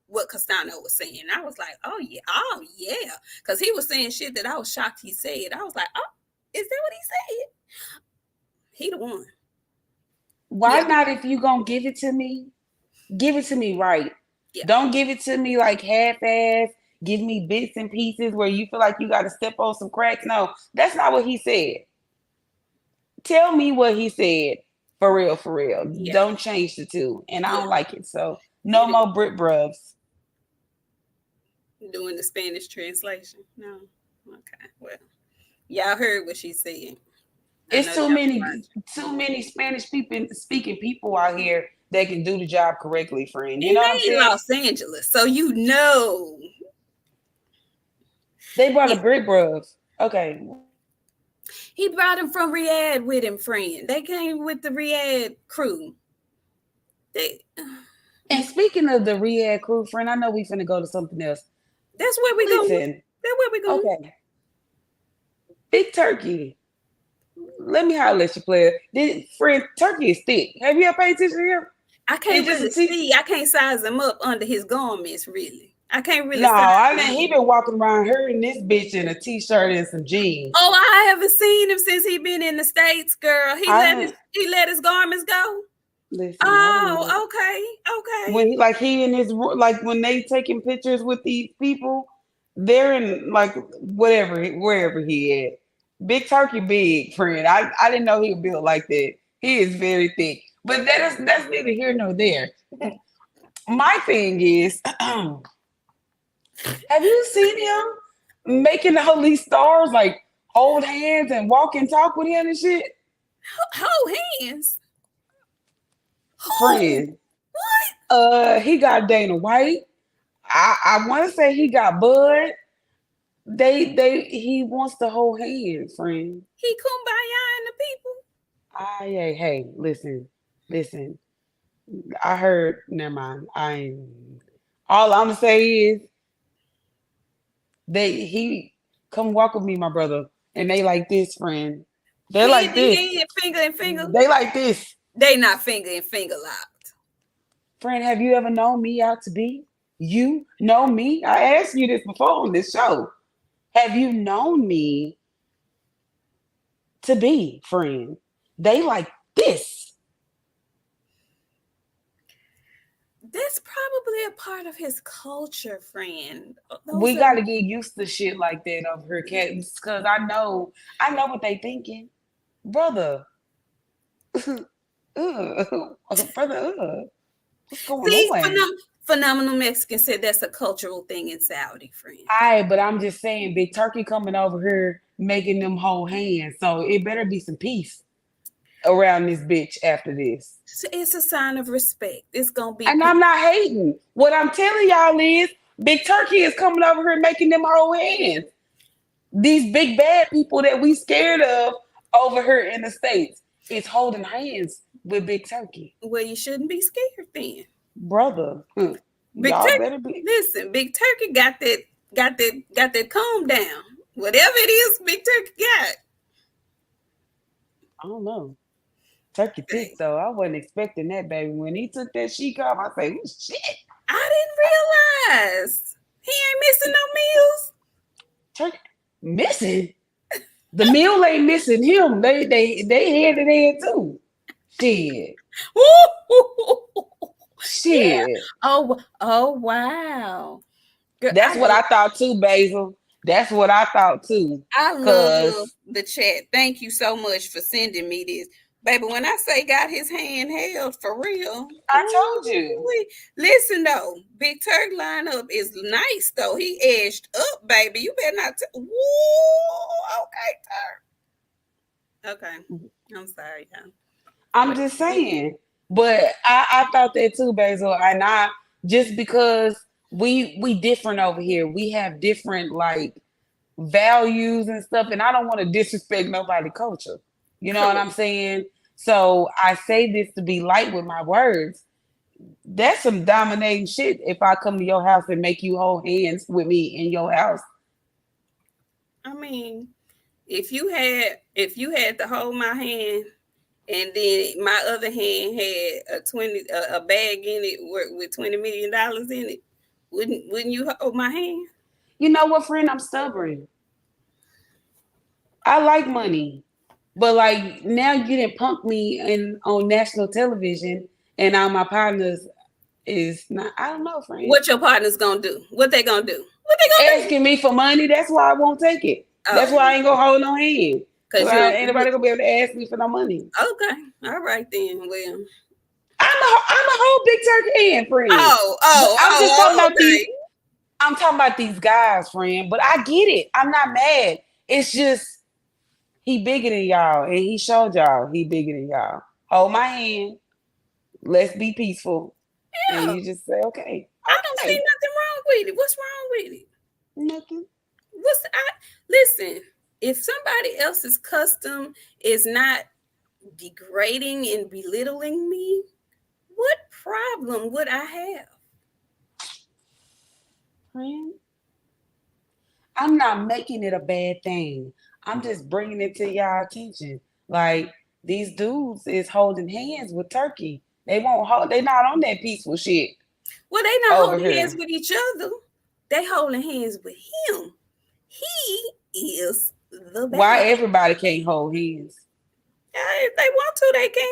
B: what Castano was saying. I was like, oh yeah. Because he was saying shit that I was shocked he said. I was like, oh, is that what he said? He the one.
C: Why
B: Yeah,
C: not if you going to give it to me right.
B: yeah.
C: Don't give it to me like half-ass. Give me bits and pieces where you feel like you got to step on some cracks. No, that's not what he said. Tell me what he said for real, for real.
B: Yeah,
C: Don't change the two. And I
B: yeah.
C: don't like it. So
B: You
C: no more Brit Bruvs.
B: doing the Spanish translation? No. Okay. Well, y'all heard what she said. I know
C: It's
B: y'all watch.
C: too many Spanish people speaking people out here that can do the job correctly, friend. You
B: And
C: know what I'm
B: they in
C: saying?
B: Los Angeles, so you know.
C: They brought a
B: It,
C: Brit Bruvs. Okay.
B: he brought him from Riyadh with him, friend. They came with the Riyadh crew. They
C: And speaking of the Riyadh crew, friend, I know we finna go to something else.
B: that's where we going.
C: Listen,
B: That's where we going.
C: okay. Big Turkey. Let me holler at you, player. Friend, Turkey is thick. Have you ever paid attention to him?
B: I
C: It's
B: can't
C: just a
B: really
C: T.
B: see. I can't size him up under his garments, really. I can't really
C: No,
B: size
C: I
B: him
C: mean
B: up.
C: he been walking around hurting this bitch in a t-shirt and some jeans.
B: Oh, I haven't seen him since he been in the States, girl. He
C: I
B: let his
C: didn't
B: he let his garments go.
C: listen. I didn't know
B: Oh, okay.
C: when he and his like when they taking pictures with these people, they're in like wherever he at. Big Turkey, big friend. I didn't know he was built like that. He is very thick, but that's neither here nor there. My thing is, have you seen him making all these stars like hold hands and walk and talk with him and shit?
B: Hold hands. Who?
C: Friend,
B: What?
C: he got Dana White. I want to say he got Bud. He wants to hold hands, friend.
B: He kumbaya in the people.
C: Hey, listen. I heard. Never mind. I ain't. All I'm gonna say is he come walk with me, my brother, and they like this, friend. They're like
B: Hand in
C: this.
B: hand, finger and finger.
C: They like this,
B: They not finger and finger locked.
C: friend. Have you ever known me out to be? You know me. I asked you this before on this show. Have you known me to be, friend? They like this.
B: That's probably a part of his culture, friend.
C: We
B: Those are
C: gotta get used to shit like that over here, cats, because I know what they thinking, brother. Brother, what's going
B: see
C: on?
B: phenomenal Mexican said that's a cultural thing in Saudi, friend.
C: But I'm just saying, Big Turkey coming over here making them hold hands, so it better be some peace around this bitch after this.
B: It's a sign of respect. It's gonna be
C: And
B: peace.
C: I'm not hating. What I'm telling y'all is, Big Turkey is coming over here making them hold hands. These big bad people that we scared of over here in the States is holding hands with Big Turkey.
B: Well, you shouldn't be scared then.
C: Brother,
B: Big
C: y'all
B: Turkey,
C: better be.
B: listen, Big Turkey got that calm down. Whatever it is, Big Turkey got.
C: I don't know. Turkey thick though. I wasn't expecting that, baby. When he took that sheik off, I say, "Oh shit,
B: I didn't realize he ain't missing no meals.
C: turkey missing." The meal ain't missing him. They had it in too. Shit.
B: Yeah.
C: Shit.
B: Oh wow. Girl,
C: That's what I thought too, Basil. That's what I thought too.
B: I love
C: Cause
B: the chat. Thank you so much for sending me this. Baby, when I say got his hand held for real,
C: I told you.
B: listen though, Big Turk lineup is nice though. He edged up, baby. You better not. Woo, okay, Turk. Okay, I'm sorry, y'all.
C: I'm
B: What
C: just
B: you think?
C: saying. But I thought that too, Basil. And I just because we different over here. We have different like values and stuff, and I don't want to disrespect nobody culture. You know what
B: Correct.
C: I'm saying? So I say this to be light with my words. That's some dominating shit if I come to your house and make you hold hands with me in your house.
B: I mean, if you had to hold my hand and then my other hand had a bag in it with $20 million in it, wouldn't you hold my hand?
C: You know what, friend? I'm stubborn. I like money. But like now you didn't punk me in on national television and now my partners is not I don't know, friend.
B: What your partner's gonna do? What they gonna do? What they gonna do?
C: Asking me for money, that's why I won't take it. That's
B: Oh,
C: why I ain't gonna hold no hand. Cause
B: cause
C: I ain't nobody gonna be able to ask me for no money.
B: okay, all right then. Well,
C: I'm a whole big turkey hand, friend. But I'm just talking about these.
B: okay.
C: I'm talking about these guys, friend. But I get it. I'm not mad. It's just he bigger than y'all, and he showed y'all he bigger than y'all. Hold my hand. Let's be peaceful. And
B: Yeah,
C: you just say, okay,
B: I don't see
C: okay,
B: nothing wrong with it. What's wrong with it?
C: nothing.
B: Listen? If somebody else's custom is not degrading and belittling me, what problem would I have?
C: Friend, I'm not making it a bad thing. I'm just bringing it to y'all attention. Like these dudes is holding hands with Turkey. They won't hold. They not on that peaceful shit
B: Well, they not
C: over
B: holding hands
C: here.
B: with each other. They holding hands with him. He is the
C: Why
B: bad.
C: everybody can't hold hands?
B: If they want to, they can.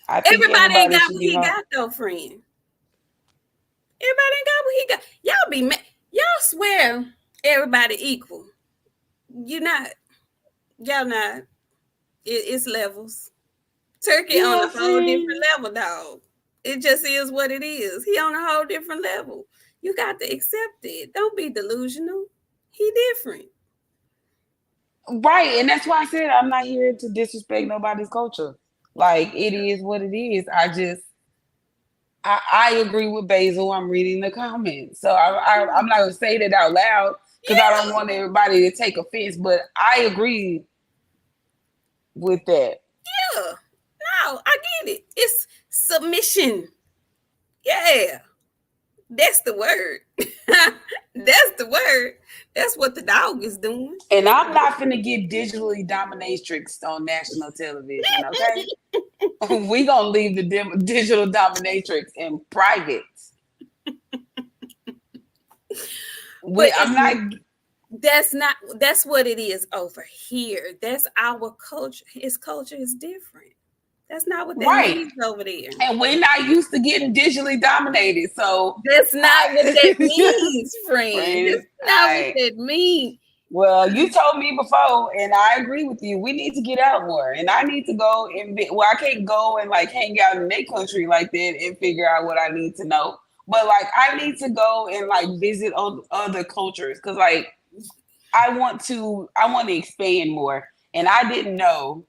C: I think
B: Everybody ain't
C: everybody
B: got
C: should
B: what
C: be
B: he
C: held.
B: got, though, friend. Everybody ain't got what he got. Y'all be mad. Y'all swear everybody equal. You not. Y'all not. It's levels. Turkey on
C: Yeah,
B: a whole different
C: friend.
B: level, dog. It just is what it is. He on a whole different level. You got to accept it. Don't be delusional. He different.
C: Right, and that's why I said I'm not here to disrespect nobody's culture. Like it is what it is. I agree with Basil. I'm reading the comments, so I'm not gonna say that out loud because I don't
B: Yeah,
C: want everybody to take offense. But I agree with that.
B: yeah. No, I get it. It's submission. Yeah. That's the word. That's the word. That's what the dog is doing.
C: And I'm not gonna get digitally dominatrix on national television. Okay, we gonna leave the digital dominatrix in private.
B: But
C: I'm not
B: that's what it is over here. That's our culture. His culture is different. That's not what that
C: right,
B: means over there.
C: and we're not used to getting digitally dominated. So,
B: That's not what that
C: I,
B: means, friend.
C: friend,
B: That's not what that means.
C: well, you told me before, and I agree with you. We need to get out more, and I need to go and well, I can't go and like hang out in their country like that and figure out what I need to know. But like, I need to go and like visit other cultures because like I want to expand more, and I didn't know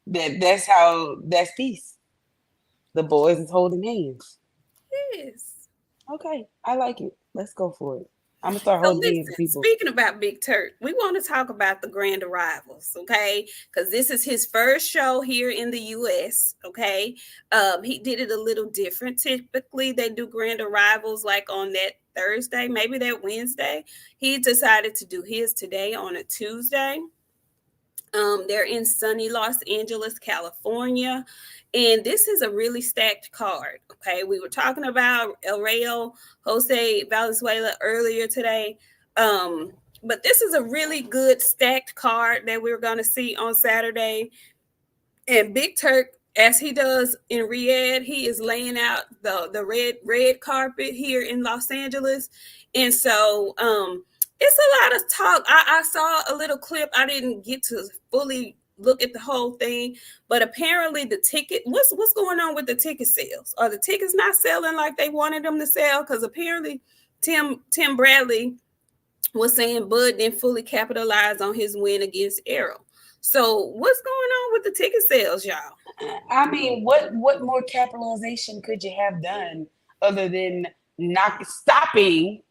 C: that that's peace. The boys is holding hands.
B: Yes.
C: Okay, I like it. Let's go for it. I'm gonna start
B: So
C: holding hands with
B: listen,
C: people.
B: speaking about Big Turk, we want to talk about the grand arrivals, okay? Because this is his first show here in the US, okay? He did it a little different. Typically, they do grand arrivals like on that Thursday, maybe that Wednesday. He decided to do his today on a Tuesday. They're in sunny Los Angeles, California. And this is a really stacked card. Okay. We were talking about El Rayo, Jose Valenzuela earlier today. But this is a really good stacked card that we're going to see on Saturday. And Big Turk, as he does in Riyadh, he is laying out the red carpet here in Los Angeles. And so it's a lot of talk. I saw a little clip. I didn't get to fully look at the whole thing, but apparently the ticket, what's going on with the ticket sales? Are the tickets not selling like they wanted them to sell? Because apparently Tim Bradley was saying Bud didn't fully capitalize on his win against Errol. So what's going on with the ticket sales, y'all?
C: I mean, what more capitalization could you have done other than not stopping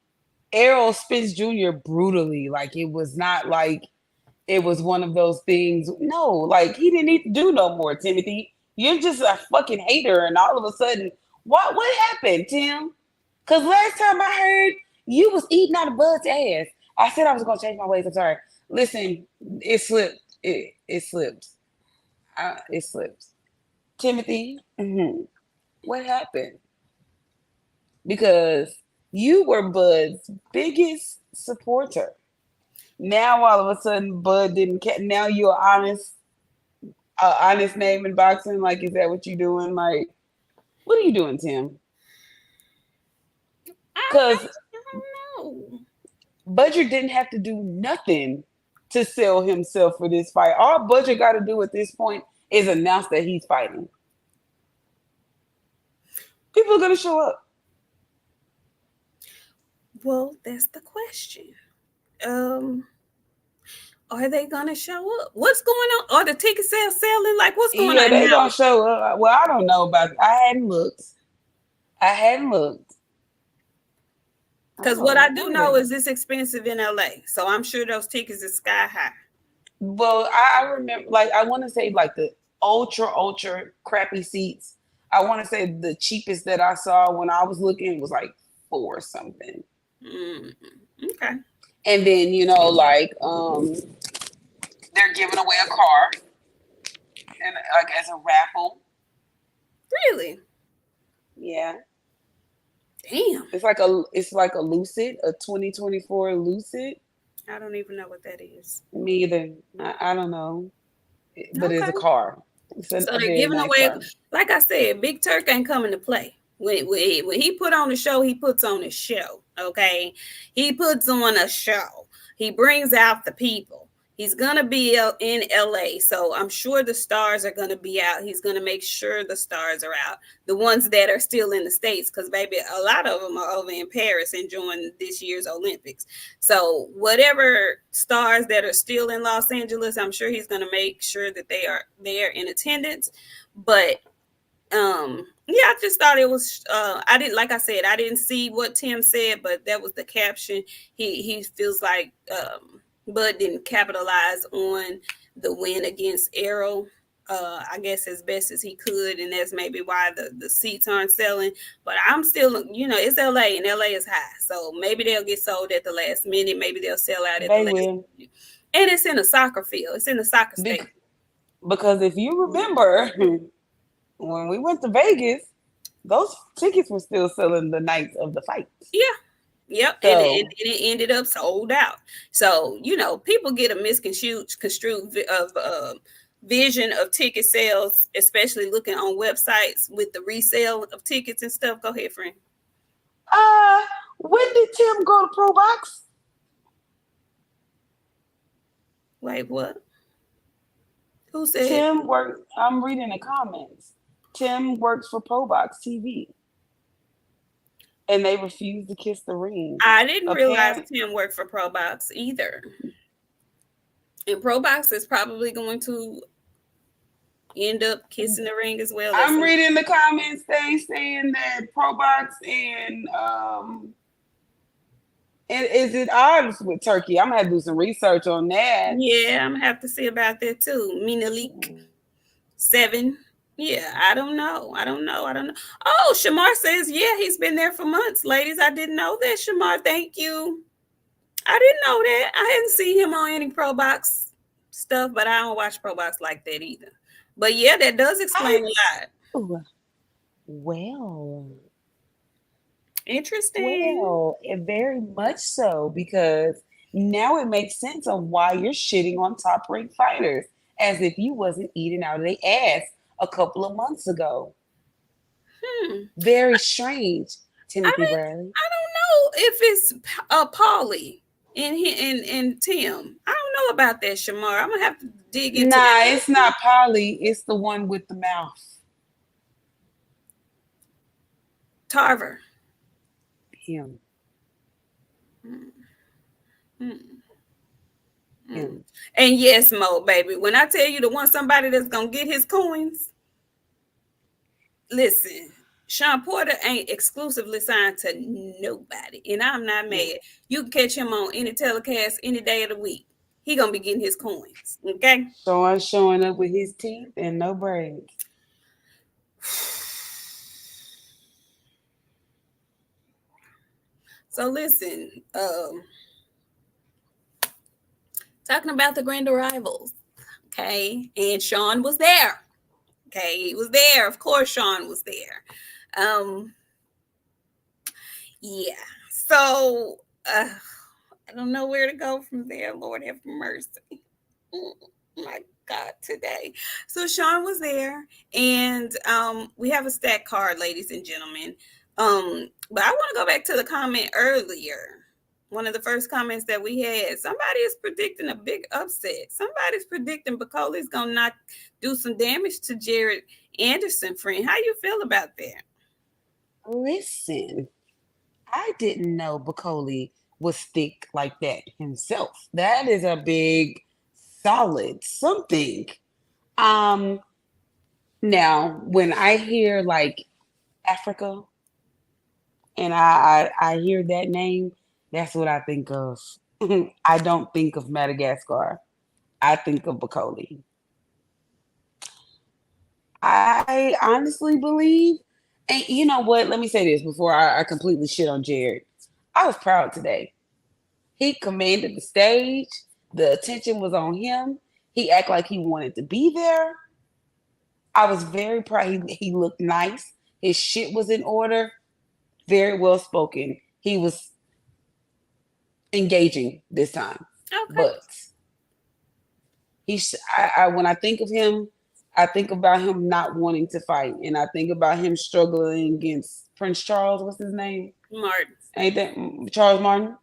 C: Errol Spence Jr. brutally? Like, it was not like it was one of those things. No, like, he didn't need to do no more, Timothy. You're just a fucking hater, and all of a sudden, what happened, Tim? Because last time I heard, you was eating out of Bud's ass. I said I was going to change my ways. I'm sorry. Listen, it slipped. It slipped. It slipped. Timothy, what happened? Because you were Bud's biggest supporter. Now all of a sudden, Bud didn't. Now you're honest name in boxing. Like, is that what you're doing? Like, what are you doing, Tim? Because
B: I don't know.
C: Budger didn't have to do nothing to sell himself for this fight. All Budger got to do at this point is announce that he's fighting. People are going to show up.
B: Well, that's the question. Are they gonna show up? What's going on? Are the ticket sales selling? Like, what's going on?
C: Yeah, they gonna show up. Well, I don't know about. I hadn't looked.
B: Because what I do know is it's expensive in LA, so I'm sure those tickets are sky high.
C: Well, I remember, like, I want to say, like, the ultra crappy seats. I want to say the cheapest that I saw when I was looking was like $4 something.
B: Okay.
C: And then, you know, like, they're giving away a car, and like as a raffle.
B: Really?
C: Yeah.
B: Damn.
C: It's like a Lucid, a 2024 Lucid.
B: I don't even know what that is.
C: Me either. I don't know, but it's a car. So
B: they're giving away. Car. Like I said, Big Turk ain't coming to play. When he put on a show, he puts on a show. Okay, he puts on a show. He brings out the people. He's gonna be in LA, so I'm sure the stars are gonna be out. He's gonna make sure the stars are out. The ones that are still in the States, because baby, a lot of them are over in Paris enjoying this year's Olympics. So whatever stars that are still in Los Angeles, I'm sure he's gonna make sure that they are there in attendance. But yeah, I just thought it was I didn't see what Tim said, but that was the caption. He feels like Bud didn't capitalize on the win against Errol, I guess as best as he could, and that's maybe why the seats aren't selling. But I'm still, it's LA, and LA is high, so maybe they'll get sold at the last minute. Maybe they'll sell out at the last minute. And it's in a soccer field. It's in the soccer stadium.
C: Because if you remember, when we went to Vegas, those tickets were still selling the night of the fight.
B: Yeah. Yep, so, and it ended up sold out. So, people get a misconstrued vision of ticket sales, especially looking on websites with the resale of tickets and stuff. Go ahead, friend.
C: When did Tim go to Pro Box?
B: Wait, what? Who said
C: Tim works? I'm reading the comments. Tim works for Pro Box TV. And they refused to kiss the ring.
B: I didn't realize Tim worked for Pro Box either. And Pro Box is probably going to end up kissing the ring as well.
C: I'm reading the comments. They saying that Pro Box and is it odds with Turkey? I'm gonna have to do some research on that.
B: Yeah, I'm gonna have to see about that too. Minalik 7. Yeah, I don't know. Oh, Shamar says, yeah, he's been there for months, ladies. I didn't know that, Shamar. Thank you. I didn't know that. I hadn't seen him on any Pro Box stuff, but I don't watch Pro Box like that either. But yeah, that does explain a lot.
C: Oh, well,
B: Interesting.
C: very much so, because now it makes sense of why you're shitting on top ranked fighters as if you wasn't eating out of their ass a couple of months ago.
B: Hmm.
C: Very strange,
B: I
C: Timothy
B: mean,
C: Bradley.
B: I don't know if it's Paulie and Tim. I don't know about that, Shamar. I'm gonna have to dig into
C: Nah,
B: that.
C: it's not Polly. It's the one with the mouth.
B: Tarver.
C: Him.
B: Hmm. Hmm. Hmm.
C: Him.
B: And yes, Mo, baby. When I tell you the one somebody that's gonna get his coins, listen. Sean Porter ain't exclusively signed to nobody, and I'm not
C: Yeah.
B: mad. You can catch him on any telecast any day of the week. He gonna be getting his coins, okay?
C: Showing up with his teeth and no braids.
B: So listen, talking about the grand arrivals, okay, and Sean was there. Okay, he was there. Of course, Sean was there. Um, yeah. So I don't know where to go from there. Lord have mercy. Oh my God, today. So Sean was there, and we have a stat card, ladies and gentlemen. But I want to go back to the comment earlier. One of the first comments that we had. Somebody is predicting a big upset. Somebody's predicting Bacoli's gonna not do some damage to Jared Anderson, friend. How you feel about that?
C: Listen, I didn't know Bacoli was thick like that himself. That is a big, solid something. Um, Now when I hear like Africa and I hear that name, that's what I think of. I don't think of Madagascar. I think of Bacoli. I honestly believe, and you know what? Let me say this before I completely shit on Jared. I was proud today. He commanded the stage. The attention was on him. He acted like he wanted to be there. I was very proud. He looked nice. His shit was in order. Very well spoken. He was engaging this time.
B: Okay.
C: But when I think of him, I think about him not wanting to fight, and I think about him struggling against Prince Charles. What's his name?
B: Martin.
C: Ain't that Charles Martin?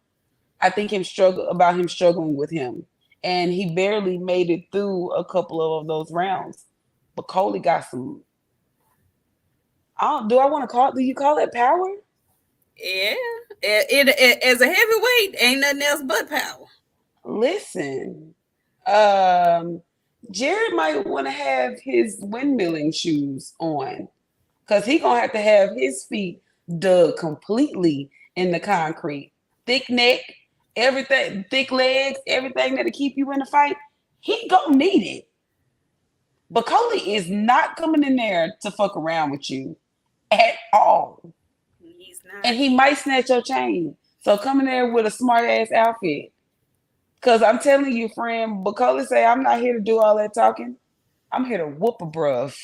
C: I think him struggling with him, and he barely made it through a couple of those rounds. But Coley got some. Do I want to call? Do you call it power?
B: Yeah. It as a heavyweight, ain't nothing else but power.
C: Listen, um, Jared might want to have his windmilling shoes on, because he gonna have to have his feet dug completely in the concrete. Thick neck, everything, thick legs, everything that'll keep you in the fight. He gonna need it. But Coley is not coming in there to fuck around with you at all.
B: He's not.
C: And he might snatch your chain. So come in there with a smart ass outfit. Cause I'm telling you, friend, Bacoli say I'm not here to do all that talking. I'm here to whoop a bruv.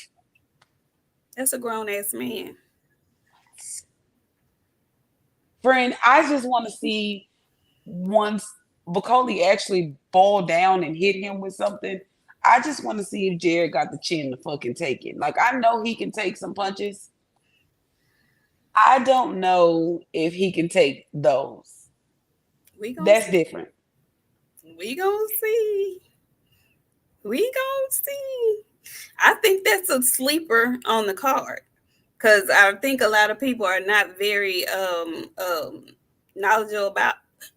B: That's a grown ass man.
C: Friend, I just want to see once Bacoli actually ball down and hit him with something. I just want to see if Jared got the chin to fucking take it. Like, I know he can take some punches. I don't know if he can take those.
B: We gonna
C: That's
B: see.
C: different.
B: We gonna see. We gonna see. I think that's a sleeper on the card because I think a lot of people are not very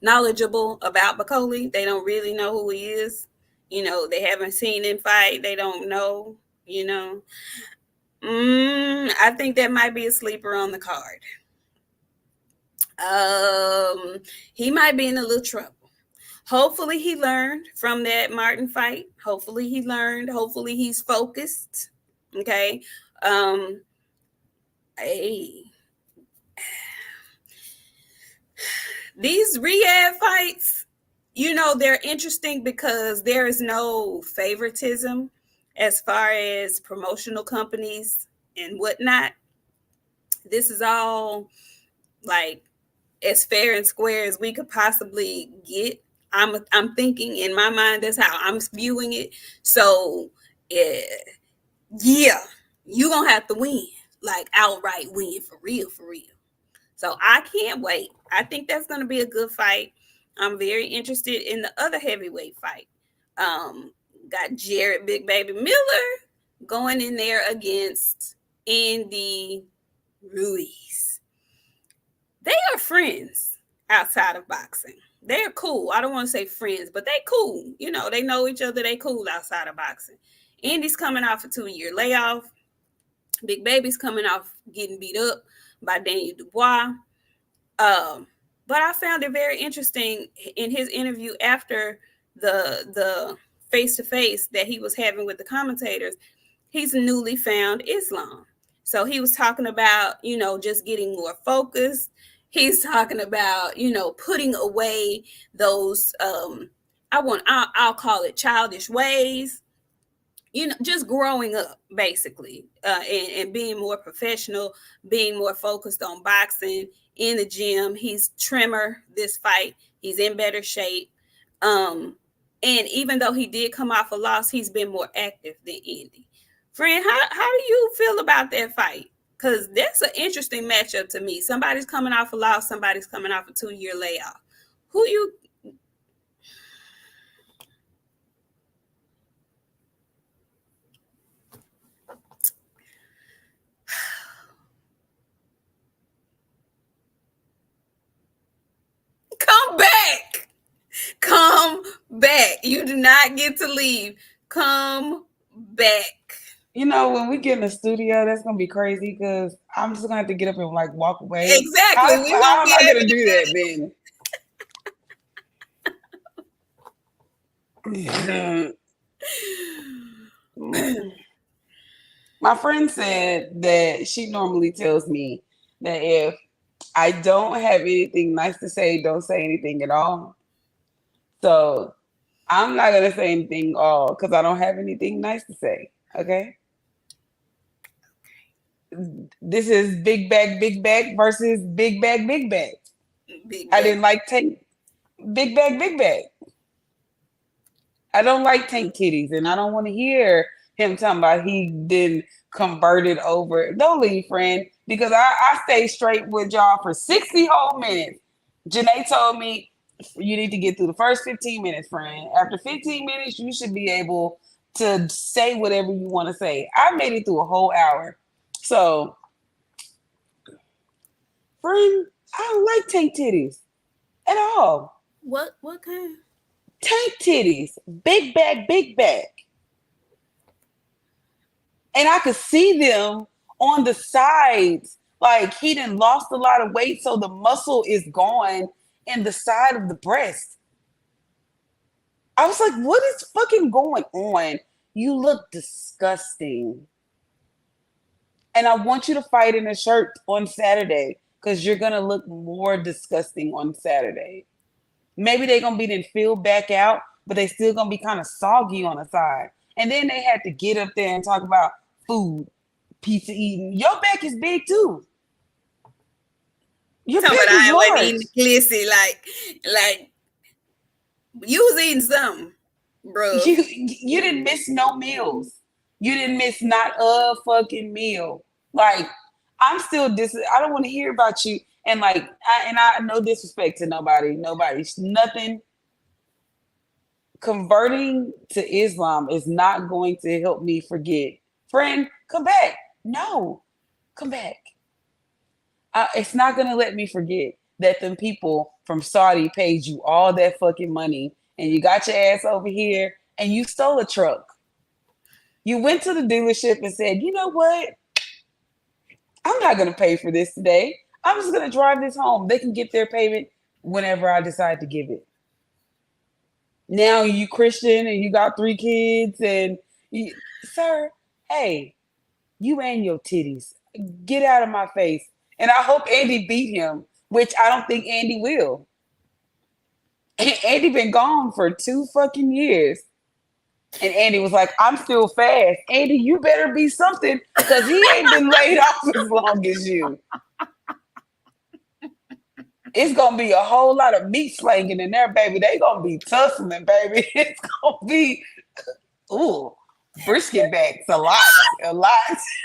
B: knowledgeable about Bacoli. They don't really know who he is. They haven't seen him fight. They don't know. You know, I think that might be a sleeper on the card. He might be in a little trouble. Hopefully he learned from that Martin fight. Hopefully he learned. Hopefully he's focused. Okay. Um, hey, these Riyad fights, they're interesting because there is no favoritism as far as promotional companies and whatnot. This is all like as fair and square as we could possibly get. I'm thinking in my mind that's how I'm viewing it. So yeah, you gonna have to win, like outright win for real, for real. So I can't wait. I think that's gonna be a good fight. I'm very interested in the other heavyweight fight. Um, got Jared Big Baby Miller going in there against Andy Ruiz. They are friends outside of boxing. They're cool. I don't want to say friends, but they cool. They know each other. They cool outside of boxing. Andy's coming off a 2-year layoff. Big Baby's coming off getting beat up by Daniel Dubois. But I found it very interesting in his interview after the face to face that he was having with the commentators. He's newly found Islam. So he was talking about, just getting more focused. He's talking about, putting away those I'll call it childish ways, just growing up basically, and being more professional, being more focused on boxing in the gym. He's trimmer this fight. He's in better shape. And even though he did come off a loss, he's been more active than Andy. Friend, how do you feel about that fight? Because that's an interesting matchup to me. Somebody's coming off a loss. Somebody's coming off a 2-year layoff. Who you... Come back. Come back. You do not get to leave. Come back.
C: When we get in the studio, that's gonna be crazy because I'm just gonna have to get up and like walk away.
B: Exactly.
C: How am I gonna do that then? My friend said that she normally tells me that if I don't have anything nice to say, don't say anything at all. So I'm not gonna say anything at all because I don't have anything nice to say. Okay. This is big bag versus big bag. I didn't like tank big bag. I don't like tank titties, and I don't want to hear him talking about he didn't convert it over. Don't leave, friend, because I stayed straight with y'all for 60 whole minutes. Janae told me you need to get through the first 15 minutes, friend. After 15 minutes, you should be able to say whatever you want to say. I made it through a whole hour. So, friend, I don't like tank titties at all.
B: What kind?
C: Tank titties, big bag. And I could see them on the sides. Like he done lost a lot of weight, so the muscle is gone in the side of the breast. I was like, what is fucking going on? You look disgusting. And I want you to fight in a shirt on Saturday because you're going to look more disgusting on Saturday. Maybe they're going to be then filled back out, but they still going to be kind of soggy on the side. And then they had to get up there and talk about food, pizza eating. Your back is big too. Your back is
B: I
C: large.
B: wasn't eating glissy, like you was eating something, bro.
C: You didn't miss no meals. You didn't miss not a fucking meal. Like, I'm still I don't want to hear about you. And like, I no disrespect to nobody. Nothing. Converting to Islam is not going to help me forget. Friend, come back. No, come back. It's not going to let me forget that them people from Saudi paid you all that fucking money and you got your ass over here and you stole a truck. You went to the dealership and said, you know what? I'm not going to pay for this today. I'm just going to drive this home. They can get their payment whenever I decide to give it. Now you Christian and you got 3 kids and sir, hey, you and your titties, get out of my face. And I hope Andy beat him, which I don't think Andy will. And Andy been gone for 2 fucking years. And Andy was like, I'm still fast. Andy, you better be something because he ain't been laid off as long as you. It's going to be a whole lot of meat slanging in there, baby. They going to be tussling, baby. It's going to be, ooh, brisket backs a lot.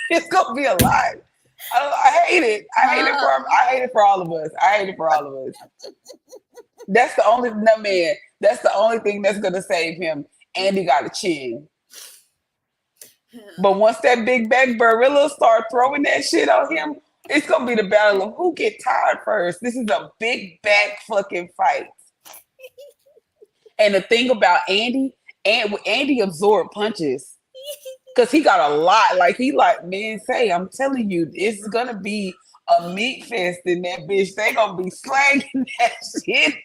C: It's going to be a lot. I hate it. I hate it for all of us. That's the only thing that's gonna save him. Andy got a chin. But once that big back gorilla start throwing that shit on him, it's gonna be the battle of who get tired first. This is a big back fucking fight. And the thing about Andy absorbed punches. Cause he got a lot. Man, I'm telling you, it's gonna be a meat fest in that bitch. They gonna be slanging that shit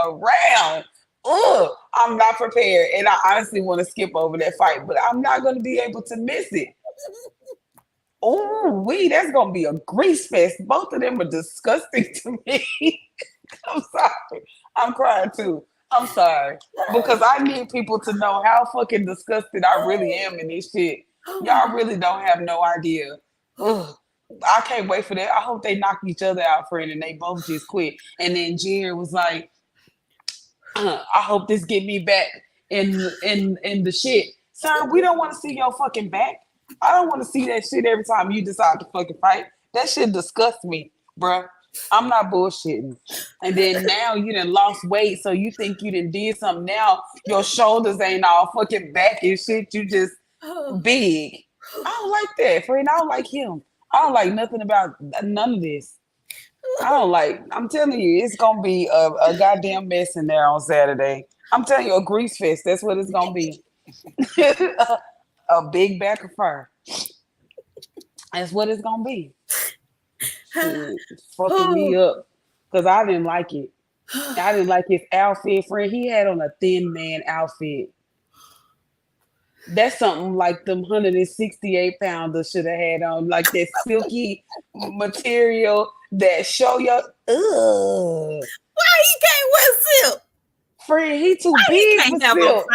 C: around. Ugh, I'm not prepared. And I honestly want to skip over that fight, but I'm not gonna be able to miss it. Oh, that's gonna be a grease fest. Both of them are disgusting to me. I'm sorry. I'm crying too. I'm sorry. Because I need people to know how fucking disgusted I really am in this shit. Y'all really don't have no idea. Ugh. I can't wait for that. I hope they knock each other out, friend, and they both just quit. And then Jared was like, I hope this get me back in the shit. Sir, we don't want to see your fucking back. I don't want to see that shit every time you decide to fucking fight. That shit disgusts me, bruh. I'm not bullshitting. And then now you done lost weight, so you think you done did something. Now your shoulders ain't all fucking back and shit. You just big. I don't like that, friend. I don't like him. I don't like nothing about none of this. I'm telling you, it's going to be a goddamn mess in there on Saturday. I'm telling you, a grease fest. That's what it's going to be. A big back of fur. That's what it's going to be. Fucking me up because I didn't like it. I didn't like his outfit, friend. He had on a thin man outfit. That's something like them 168 pounders should have had on, like that silky material that show your. Why
B: he can't wear silk?
C: Friend, he too big for silk.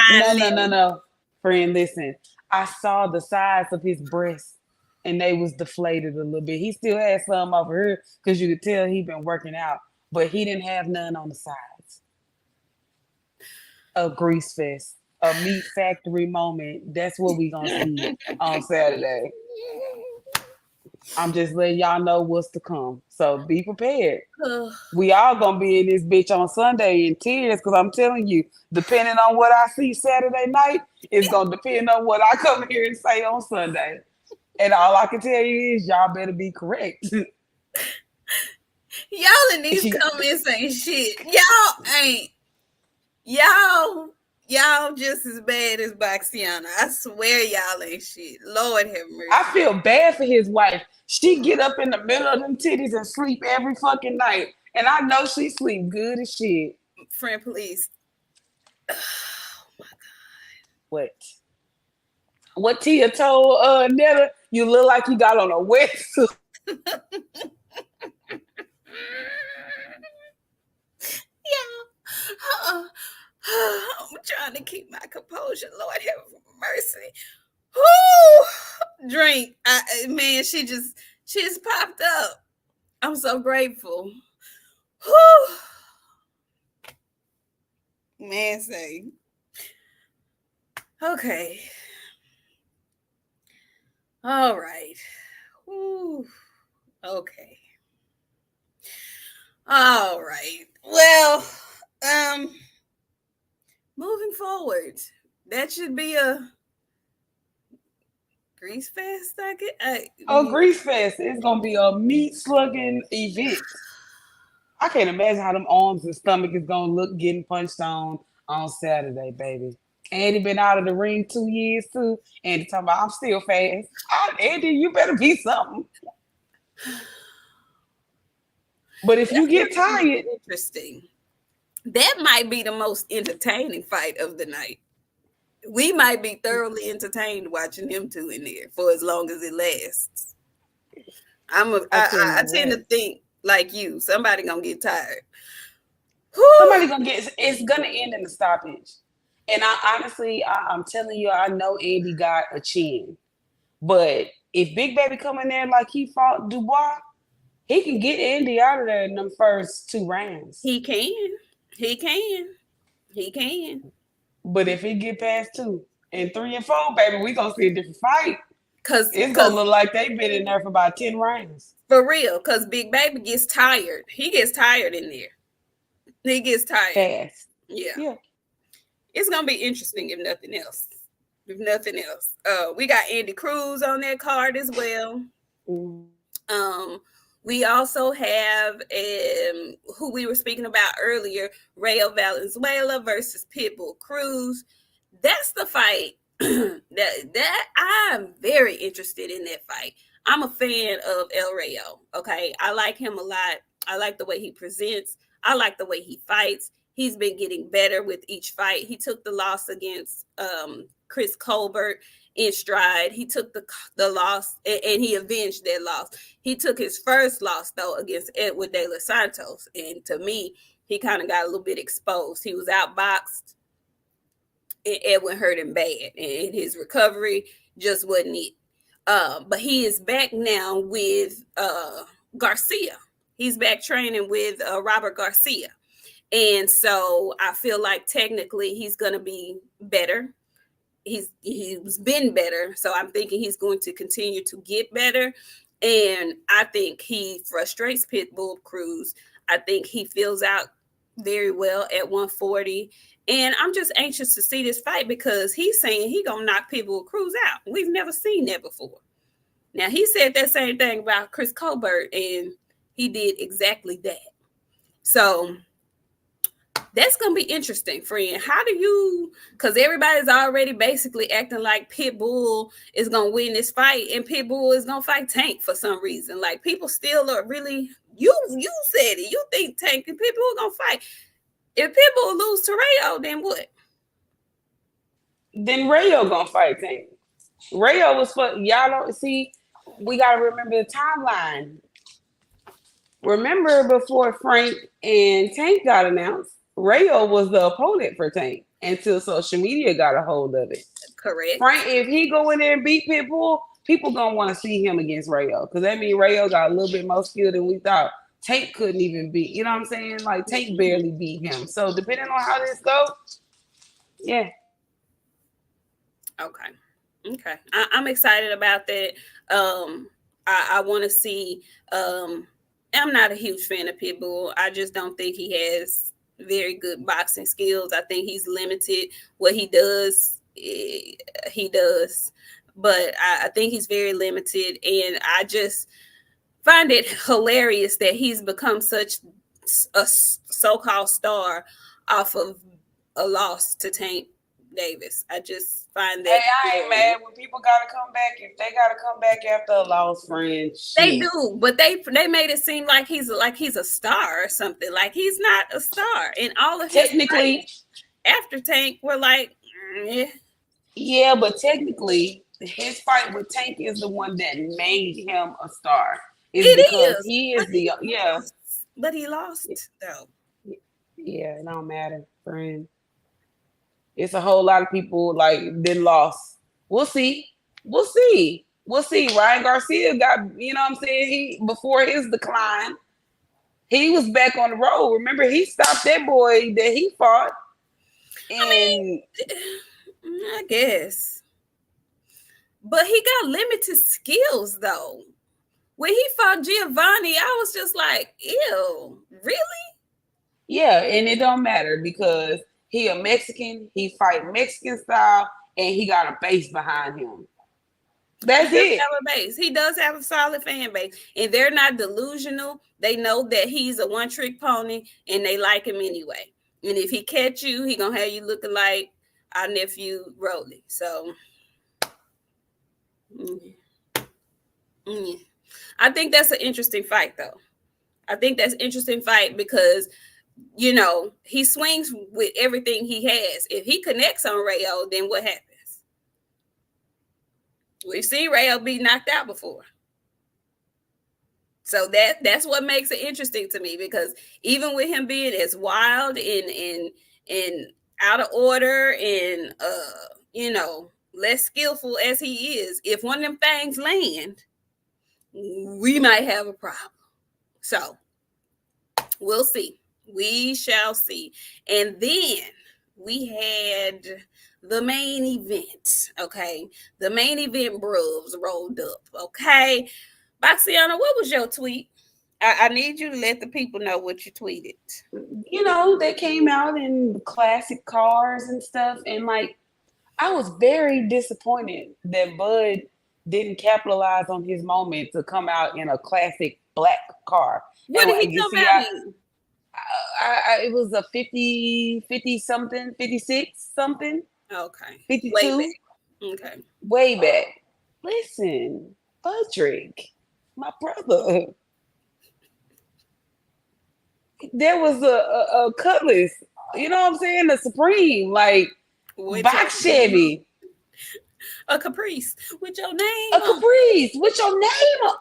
C: No. Friend, listen. I saw the size of his breasts. And they was deflated a little bit. He still had some over here because you could tell he been working out, but he didn't have none on the sides. A grease fest, a meat factory moment. That's what we gonna see on Saturday. I'm just letting y'all know what's to come. So be prepared. We all gonna be in this bitch on Sunday in tears because I'm telling you, depending on what I see Saturday night, it's gonna depend on what I come here and say on Sunday. And all I can tell you is y'all better be correct.
B: Y'all in these comments ain't shit. Y'all just as bad as BOXIANA. I swear y'all ain't shit. Lord have mercy.
C: I feel bad for his wife. She get up in the middle of them titties and sleep every fucking night. And I know she sleep good as shit.
B: Friend, please. Oh my God.
C: What Tia told Netta? You look like you got on a wetsuit.
B: I'm trying to keep my composure. Lord have mercy. Whoo! Drink. Man, she just popped up. I'm so grateful. Whoo! Man, say. Okay. All right. Ooh. Okay. All right. Well, moving forward, that should be a grease fest.
C: Grease fest. It's gonna be a meat slugging event. I can't imagine how them arms and stomach is gonna look getting punched on Saturday, baby. Andy been out of the ring 2 years too. Andy talking about I'm still fast. Andy, you better be something. But if you get tired,
B: interesting. That might be the most entertaining fight of the night. We might be thoroughly entertained watching them two in there for as long as it lasts. I tend to think like you. Somebody gonna get tired.
C: Somebody gonna get it's gonna end in a stoppage. And I'm telling you, I know Andy got a chin. But if Big Baby come in there like he fought Dubois, he can get Andy out of there in them first 2 rounds.
B: He can. He can. He can.
C: But if he get past 2 and 3 and 4, baby, we gonna see a different fight.
B: Cause
C: It's gonna look like they've been in there for about 10 rounds.
B: for real, because Big Baby gets tired. He gets tired in there. He gets tired.
C: Fast.
B: Yeah. It's gonna be interesting if nothing else. If nothing else. We got Andy Cruz on that card as well. We also have who we were speaking about earlier, Rayo Valenzuela versus Pitbull Cruz. That's the fight that I'm very interested in that fight. I'm a fan of El Rayo. Okay. I like him a lot. I like the way he presents. I like the way he fights. He's been getting better with each fight. He took the loss against Chris Colbert in stride. He took the loss and he avenged that loss. He took his first loss, though, against Edward De Los Santos. And to me, he kind of got a little bit exposed. He was outboxed and Edwin hurt him bad. And his recovery just wasn't it. But he is back now with Garcia. He's back training with Robert Garcia. And so I feel like technically he's going to be better. He's been better. So I'm thinking he's going to continue to get better. And I think he frustrates Pitbull Cruz. I think he feels out very well at 140. And I'm just anxious to see this fight because he's saying he's going to knock Pitbull Cruz out. We've never seen that before. Now, he said that same thing about Chris Colbert, and he did exactly that. So that's going to be interesting, friend. How do you, because everybody's already basically acting like Pitbull is going to win this fight and Pitbull is going to fight Tank for some reason. Like, people still are really, you said it. You think Tank and Pitbull are going to fight. If Pitbull lose to Rayo, then what?
C: Then Rayo going to fight Tank. Rayo was for, y'all don't see, we got to remember the timeline. Remember before Frank and Tank got announced, Rayo was the opponent for Tank until social media got a hold of it.
B: Correct.
C: Frank, if he go in there and beat Pitbull, people gonna want to see him against Rayo because that means Rayo got a little bit more skill than we thought. Tank couldn't even beat. You know what I'm saying? Like Tank barely beat him. So depending on how this goes, yeah.
B: Okay. I'm excited about that. I want to see. I'm not a huge fan of Pitbull. I just don't think he has very good boxing skills. I think he's limited. What he does, he does. But I think he's very limited. And I just find it hilarious that he's become such a so-called star off of a loss to Tank Davis. I just find that.
C: Hey, I ain't mad when people gotta come back. If they gotta come back after a loss, friend,
B: they do. But they made it seem like he's a star or something. Like he's not a star. And all of his
C: technically
B: after Tank were like,
C: yeah, but technically his fight with Tank is the one that made him a star. He is the
B: But he lost though.
C: Yeah, it don't matter, friend. It's a whole lot of people like been lost. We'll see. Ryan Garcia got, you know what I'm saying? He before his decline, he was back on the road. Remember, he stopped that boy that he fought. And
B: I guess. But he got limited skills though. When he fought Giovanni, I was just like, ew, really?
C: Yeah, and it don't matter because he a Mexican, he fight Mexican style, and he got a base behind him. That's it.
B: He does have a solid fan base, and they're not delusional. They know that he's a one-trick pony, and they like him anyway. And if he catch you, he gonna have you looking like our nephew Rolly. So, I think that's an interesting fight, though. I think that's an interesting fight because, you know, he swings with everything he has. If he connects on Rayo, then what happens? We've seen Rayo be knocked out before. So that's what makes it interesting to me, because even with him being as wild and out of order and less skillful as he is, if one of them things land, we might have a problem. So we'll see. We shall see. And then we had the main event. Okay. The main event bros rolled up. Okay. BOXIANA, what was your tweet? I need you to let the people know what you tweeted.
C: They came out in classic cars and stuff. And like, I was very disappointed that Bud didn't capitalize on his moment to come out in a classic black car.
B: What
C: And
B: did he come out in?
C: it was a 50 something, 56 something,
B: Okay.
C: 52.
B: Way back. Okay.
C: Way back. Listen, Budrick, my brother. There was a Cutlass, you know what I'm saying? A Supreme, like box Chevy.
B: A Caprice with your name.
C: A Caprice with your name.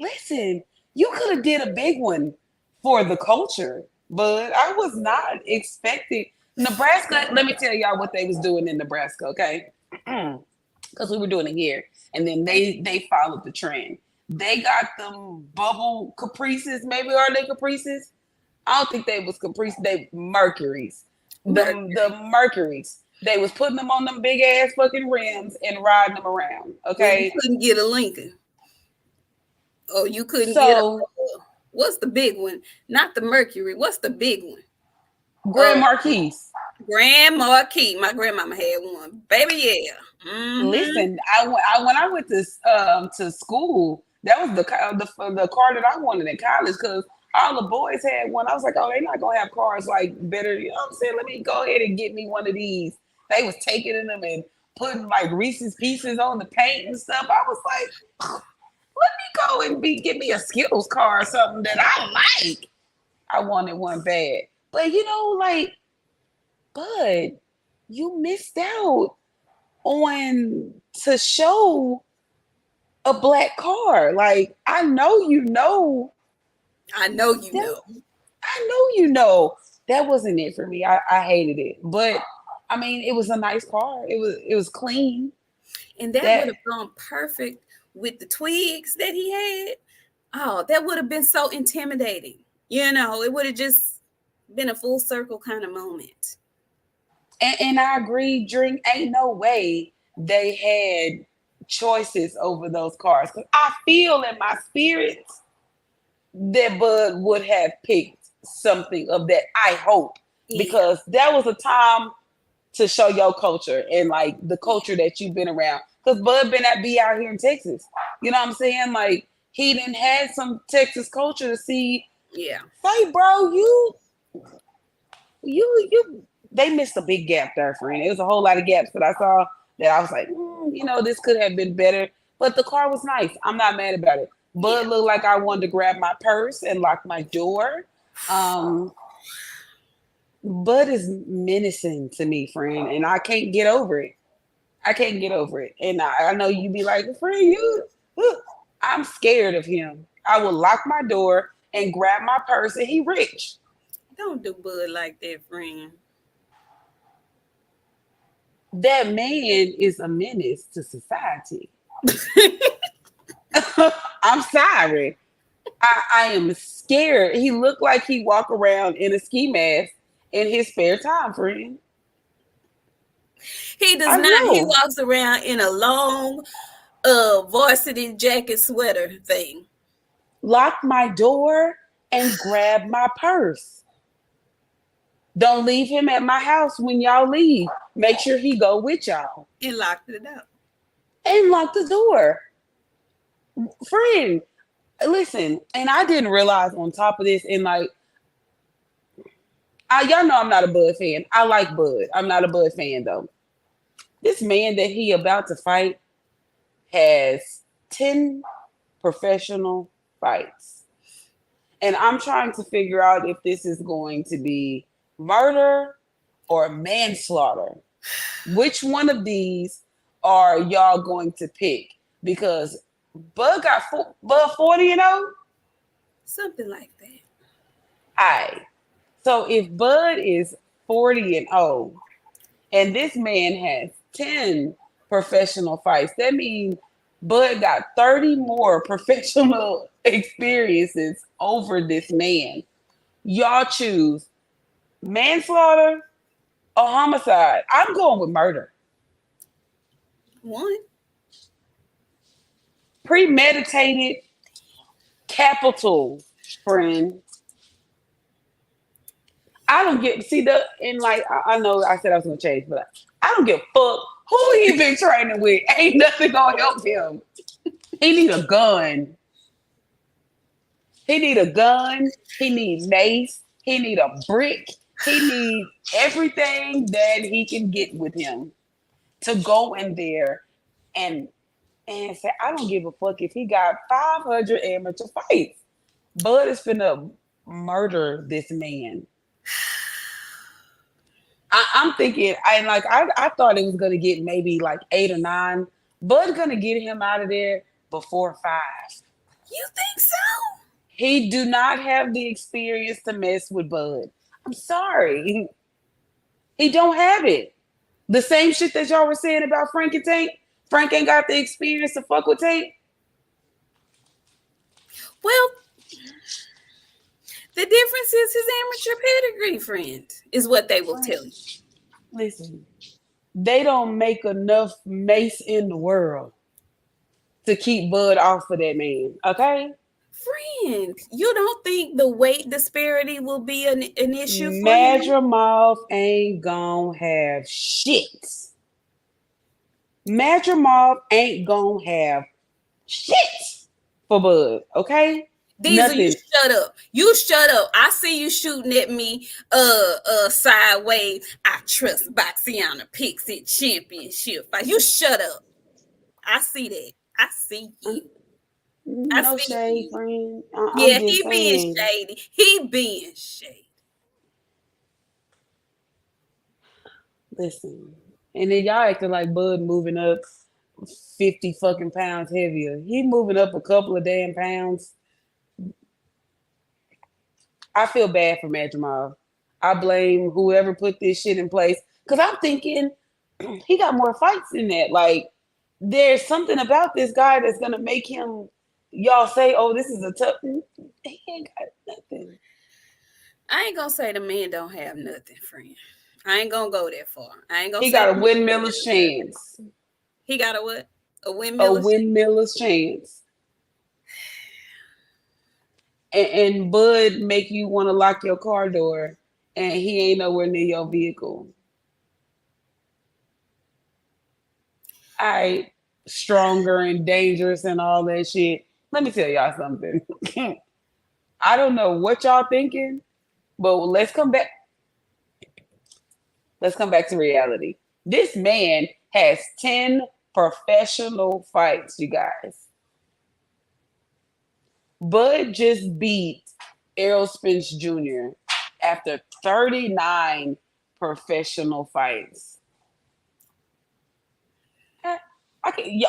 C: Listen, you could have did a big one for the culture, but I was not expecting Nebraska. Let me tell y'all what they was doing in Nebraska, okay? Because we were doing it here, and then they followed the trend. They got them bubble Caprices. Maybe are they Caprices? I don't think they was Caprice. They Mercuries. The Mercuries. They was putting them on them big ass fucking rims and riding them around. Okay.
B: You couldn't get a Lincoln. Oh, you couldn't get a, what's the big one? Not the Mercury. What's the big one?
C: Grand Marquis.
B: Grand Marquis. My grandmama had one. Baby, yeah. Mm-hmm.
C: Listen, when I went to school, that was the car that I wanted in college, because all the boys had one. I was like, oh, they're not gonna have cars like better. You know what I'm saying? Let me go ahead and get me one of these. They was taking them and putting like Reese's Pieces on the paint and stuff. I was like, let me go and get me a Skittles car or something that I like. I wanted one bad. But Bud, you missed out on to show a black car. Like, I know you know. That wasn't it for me. I hated it. But I mean, it was a nice car. It was clean.
B: And that would have gone perfect with the twigs that he had. Oh, that would have been so intimidating. It would have just been a full circle kind of moment.
C: And I agree, Drink, ain't no way they had choices over those cars. Because I feel in my spirit that Bud would have picked something of that, I hope. Yeah. Because that was a time to show your culture and like the culture that you've been around. Because Bud be out here in Texas. You know what I'm saying? Like, he didn't have some Texas culture to see.
B: Yeah.
C: Hey, bro, they missed a big gap there, friend. It was a whole lot of gaps that I saw that I was like, this could have been better. But the car was nice. I'm not mad about it. Bud looked like I wanted to grab my purse and lock my door. Bud is menacing to me, friend, and I can't get over it. And I know you be like, friend, I'm scared of him. I will lock my door and grab my purse, and he rich.
B: Don't do Bud like that, friend.
C: That man is a menace to society. I'm sorry. I am scared. He looked like he walk around in a ski mask in his spare time, friend.
B: He does not. He walks around in a long varsity jacket sweater thing.
C: Lock my door and grab my purse. Don't leave him at my house when y'all leave. Make sure he go with y'all.
B: And locked it up.
C: And lock the door. Friend, listen, and I didn't realize on top of this, and like, y'all know I'm not a Bud fan. I like Bud. I'm not a Bud fan though. This man that he about to fight has 10 professional fights. And I'm trying to figure out if this is going to be murder or manslaughter. Which one of these are y'all going to pick? Because Bud got Bud 40-0.
B: Something like that.
C: Aye. So if Bud is 40 and old, and this man has 10 professional fights, that means Bud got 30 more professional experiences over this man. Y'all choose manslaughter or homicide. I'm going with murder.
B: One.
C: Premeditated capital, friend. I don't get see the and like I know I said I was gonna change, but I don't give a fuck who he been training with. Ain't nothing gonna help him. He need a gun. He need a gun. He need mace. He need a brick. He need everything that he can get with him to go in there and say, I don't give a fuck if he got 500 amateur fights. Bud is finna murder this man. I'm thinking, I thought it was gonna get maybe like 8 or 9. Bud's gonna get him out of there before 5.
B: You think so?
C: He do not have the experience to mess with Bud. I'm sorry. He don't have it. The same shit that y'all were saying about Frank and Tank. Frank ain't got the experience to fuck with Tank.
B: Well, the difference is his amateur pedigree, friend, is what they will tell you.
C: Listen, they don't make enough mace in the world to keep Bud off of that man, okay?
B: Friend, you don't think the weight disparity will be an issue for him?
C: Madrimov ain't gonna have shit. Madrimov ain't gonna have shit for Bud, okay?
B: Diesel, you shut up. You shut up. I see you shooting at me sideways. I trust BOXIANA picks it championship fight. You shut up. I see that. I see you.
C: No shade, friend.
B: Yeah, he being shady. He being shady.
C: Listen, and then y'all acting like Bud moving up 50 fucking pounds heavier. He moving up a couple of damn pounds. I feel bad for Madrimov. I blame whoever put this shit in place. Because I'm thinking he got more fights than that. Like, there's something about this guy that's going to make him, y'all say, oh, this is a tough. He ain't got nothing.
B: I ain't going to say the man don't have nothing, friend. I ain't going to go that far. I ain't going
C: to
B: say
C: he got a windmiller's chance.
B: He got a what? A windmiller's,
C: chance. And Bud make you want to lock your car door, and he ain't nowhere near your vehicle. All right, stronger and dangerous and all that shit. Let me tell y'all something. I don't know what y'all thinking, but let's come back. Let's come back to reality. This man has 10 professional fights, you guys. Bud just beat Errol Spence Jr. after 39 professional fights.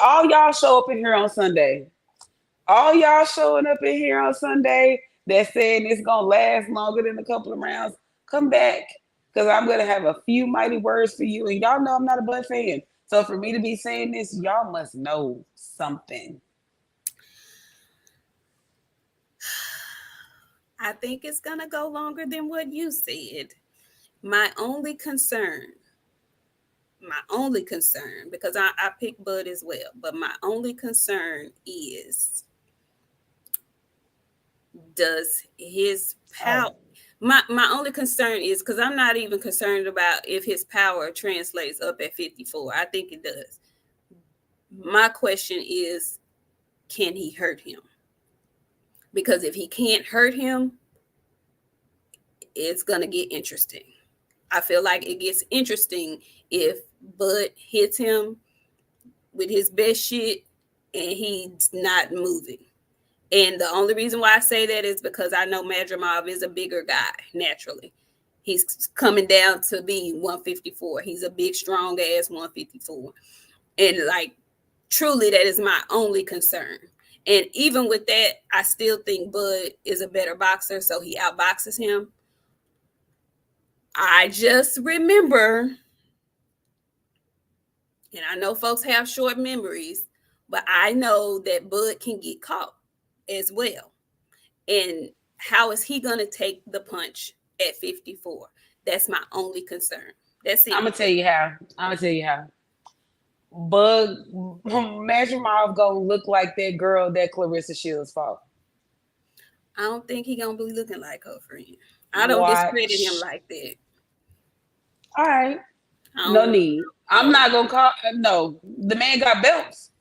C: All y'all show up in here on Sunday. All y'all showing up in here on Sunday that's saying it's going to last longer than a couple of rounds, come back. Because I'm going to have a few mighty words for you. And y'all know I'm not a Bud fan. So for me to be saying this, y'all must know something.
B: I think it's going to go longer than what you said. My only concern, because I picked Bud as well, but my only concern is, does his power... My only concern is, because I'm not even concerned about if his power translates up at 54. I think it does. My question is, can he hurt him? Because if he can't hurt him, it's going to get interesting. I feel like it gets interesting if Bud hits him with his best shit and he's not moving. And the only reason why I say that is because I know Madrimov is a bigger guy, naturally. He's coming down to be 154. He's a big, strong ass 154. And like, truly, that is my only concern. And even with that, I still think Bud is a better boxer, so he outboxes him. I just remember, and I know folks have short memories, but I know that Bud can get caught as well. And how is he going to take the punch at 54? That's my only concern. That's it.
C: I'm gonna tell you how. Bug Majormov gonna look like that girl that Claressa Shields fought.
B: I don't think he gonna be looking like her friend. I don't discredit him like that.
C: All right. No need. I'm not gonna call. No, the man got belts.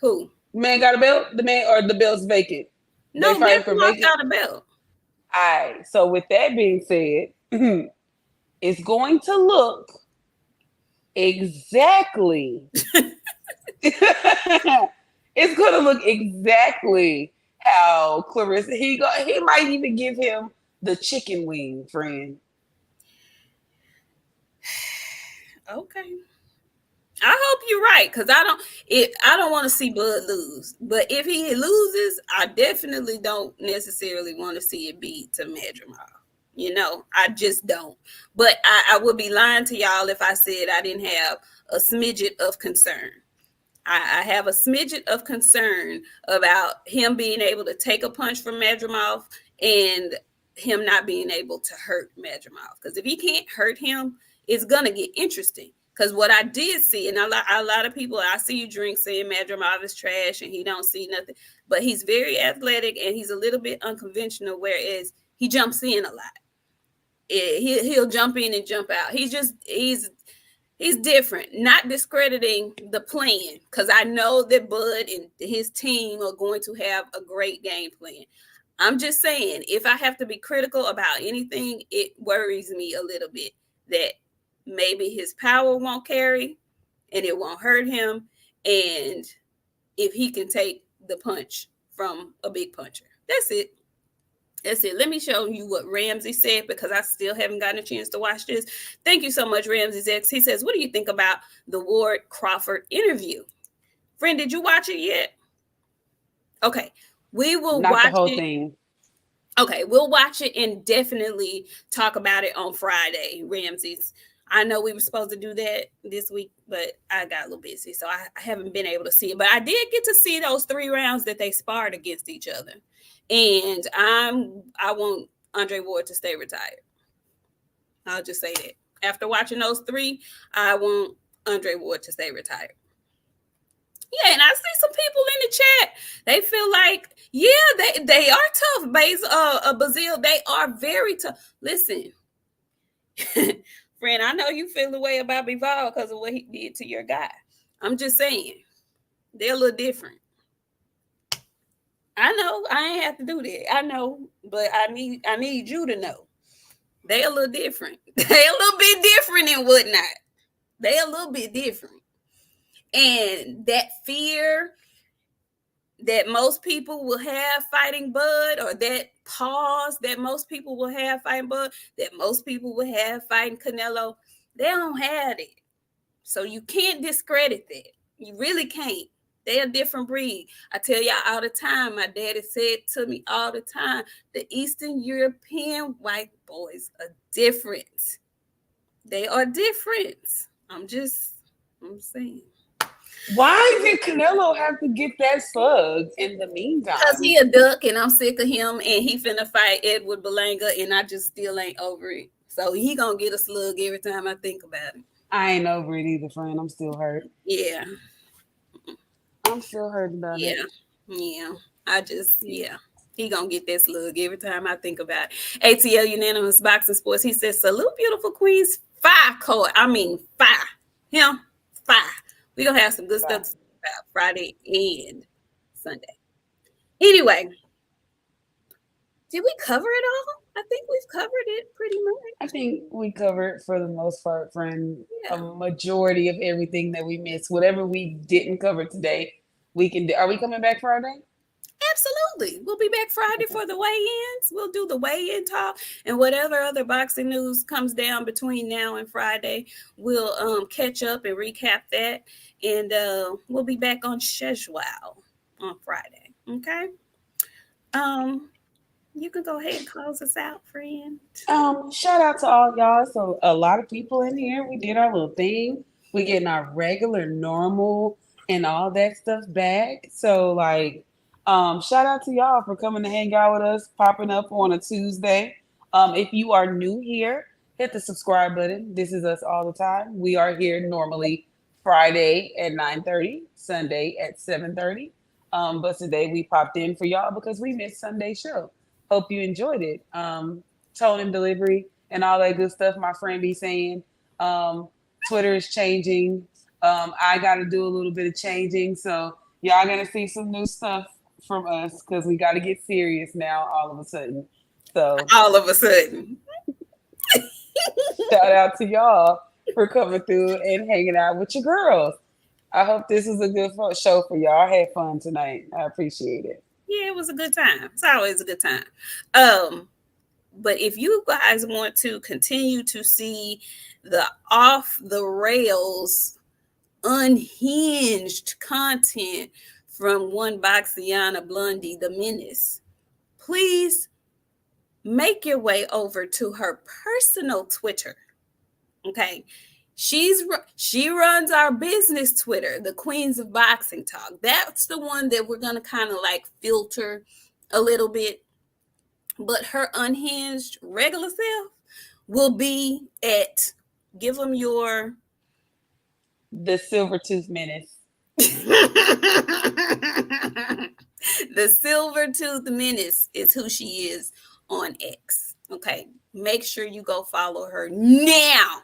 B: Who?
C: The man got a belt. The man or the belt's vacant.
B: No, Majormov got a belt.
C: All right. So with that being said, it's going to look exactly. It's gonna look exactly how Claressa. He might even give him the chicken wing, friend.
B: Okay. I hope you're right, because I don't want to see Bud lose. But if he loses, I definitely don't necessarily want to see it be to Majormov. You know, I just don't. But I would be lying to y'all if I said I didn't have a smidget of concern. I have a smidget of concern about him being able to take a punch from Majormov and him not being able to hurt Majormov. Because if he can't hurt him, it's going to get interesting. Because what I did see, and a lot of people, I see you drink saying Majormov is trash and he don't see nothing. But he's very athletic and he's a little bit unconventional, whereas he jumps in a lot. He'll jump in and jump out. He's different, not discrediting the plan, because I know that Bud and his team are going to have a great game plan. I'm just saying, if I have to be critical about anything, it worries me a little bit that maybe his power won't carry and it won't hurt him. And if he can take the punch from a big puncher, that's it. That's it. Let me show you what Ramsey said, because I still haven't gotten a chance to watch this. Thank you so much, Ramsey's X. He says, what do you think about the Ward Crawford interview? Friend, did you watch it yet? Okay. We will
C: Not
B: watch
C: the whole
B: it.
C: thing.
B: Okay, we'll watch it and definitely talk about it on Friday, Ramsey's. I know we were supposed to do that this week, but I got a little busy, so I haven't been able to see it. But I did get to see those 3 rounds that they sparred against each other. And I want Andre Ward to stay retired. I'll just say that. After watching those 3, I want Andre Ward to stay retired. Yeah, and I see some people in the chat. They feel like, yeah, they are tough. Bazil, they are very tough. Listen, friend, I know you feel the way about Bivol because of what he did to your guy. I'm just saying, they're a little different. I know I ain't have to do that. I know, but I need you to know. They a little different. They a little bit different and whatnot. They a little bit different. And that fear that most people will have fighting Bud, or that pause that most people will have fighting Bud, that most people will have fighting Canelo, they don't have it. So you can't discredit that. You really can't. They're a different breed. I tell y'all all the time, my daddy said to me all the time, the Eastern European white boys are different. They are different. I'm saying.
C: Why did Canelo have to get that slug in the meantime?
B: Because he a duck and I'm sick of him, and he finna fight Edward Berlanga, and I just still ain't over it. So he gonna get a slug every time I think about it.
C: I ain't over it either, friend. I'm still hurt.
B: Yeah.
C: I'm still hurt about it.
B: Yeah. He gonna get that slug every time I think about it. ATL Unanimous Boxing Sports. He says, salute beautiful queens. 5 code. I mean 5. Him 5. We gonna have some good stuff to talk about Friday and Sunday. Anyway, did we cover it all? I think we've covered it pretty much.
C: I think we covered, for the most part, friend, a majority of everything that we missed. Whatever we didn't cover today, we can do. Are we coming back Friday?
B: Absolutely. We'll be back Friday for the weigh-ins. We'll do the weigh-in talk, and whatever other boxing news comes down between now and Friday, we'll catch up and recap that, and we'll be back on schedule. on Friday. Okay. Um, you can go ahead and close us out, friend.
C: Shout out to all y'all. So a lot of people in here. We did our little thing. We getting our regular, normal, and all that stuff back. So like, shout out to y'all for coming to hang out with us, popping up on a Tuesday. If you are new here, hit the subscribe button. This is us all the time. We are here normally Friday at 9:30, Sunday at 7:30. But today we popped in for y'all because we missed Sunday's show. Hope you enjoyed it. Tone and delivery and all that good stuff my friend be saying. Um, Twitter is changing. I got to do a little bit of changing. So y'all going to see some new stuff from us because we got to get serious now all of a sudden. So
B: All of a sudden.
C: shout out to y'all for coming through and hanging out with your girls. I hope this is a good show for y'all. I had fun tonight. I appreciate it.
B: Yeah, it was a good time. It's always a good time. But if you guys want to continue to see the off the rails, unhinged content from one BOXIANA Blondie, the Menace, please make your way over to her personal Twitter. Okay. She runs our business Twitter, the Queens of Boxing Talk. That's the one that we're gonna kind of like filter a little bit. But her unhinged regular self will be at, give them your
C: The Silver Tooth Menace.
B: the Silver Tooth Menace is who she is on X. Okay. Make sure you go follow her now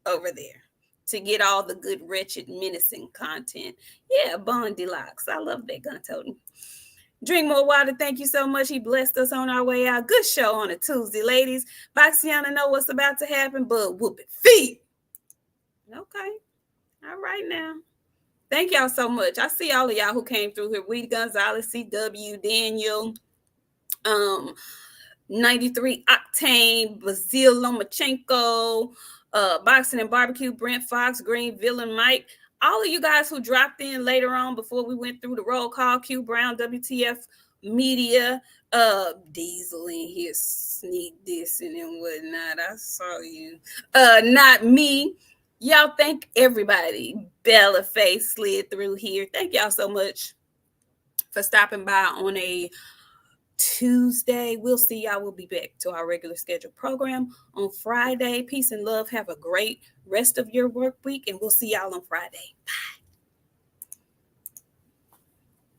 B: over there to get all the good, wretched, menacing content. Yeah, Bondi Locks. I love that gun totem. Drink more water. Thank you so much. He blessed us on our way out. Good show on a Tuesday, ladies. BOXIANA know what's about to happen, but whoop it feet. Okay. All right now. Thank y'all so much. I see all of y'all who came through here. Weed Gonzalez, CW, Daniel, um, 93 Octane, Basil Lomachenko, Boxing and Barbecue, Brent Fox, Green Villain Mike. All of you guys who dropped in later on before we went through the roll call, Q Brown, WTF Media, Diesel in here sneak dissing and whatnot. I saw you. Not me. Y'all, thank everybody. Bella Face slid through here. Thank y'all so much for stopping by on a Tuesday. We'll see y'all. We'll be back to our regular scheduled program on Friday. Peace and love. Have a great rest of your work week, and we'll see y'all on Friday. Bye.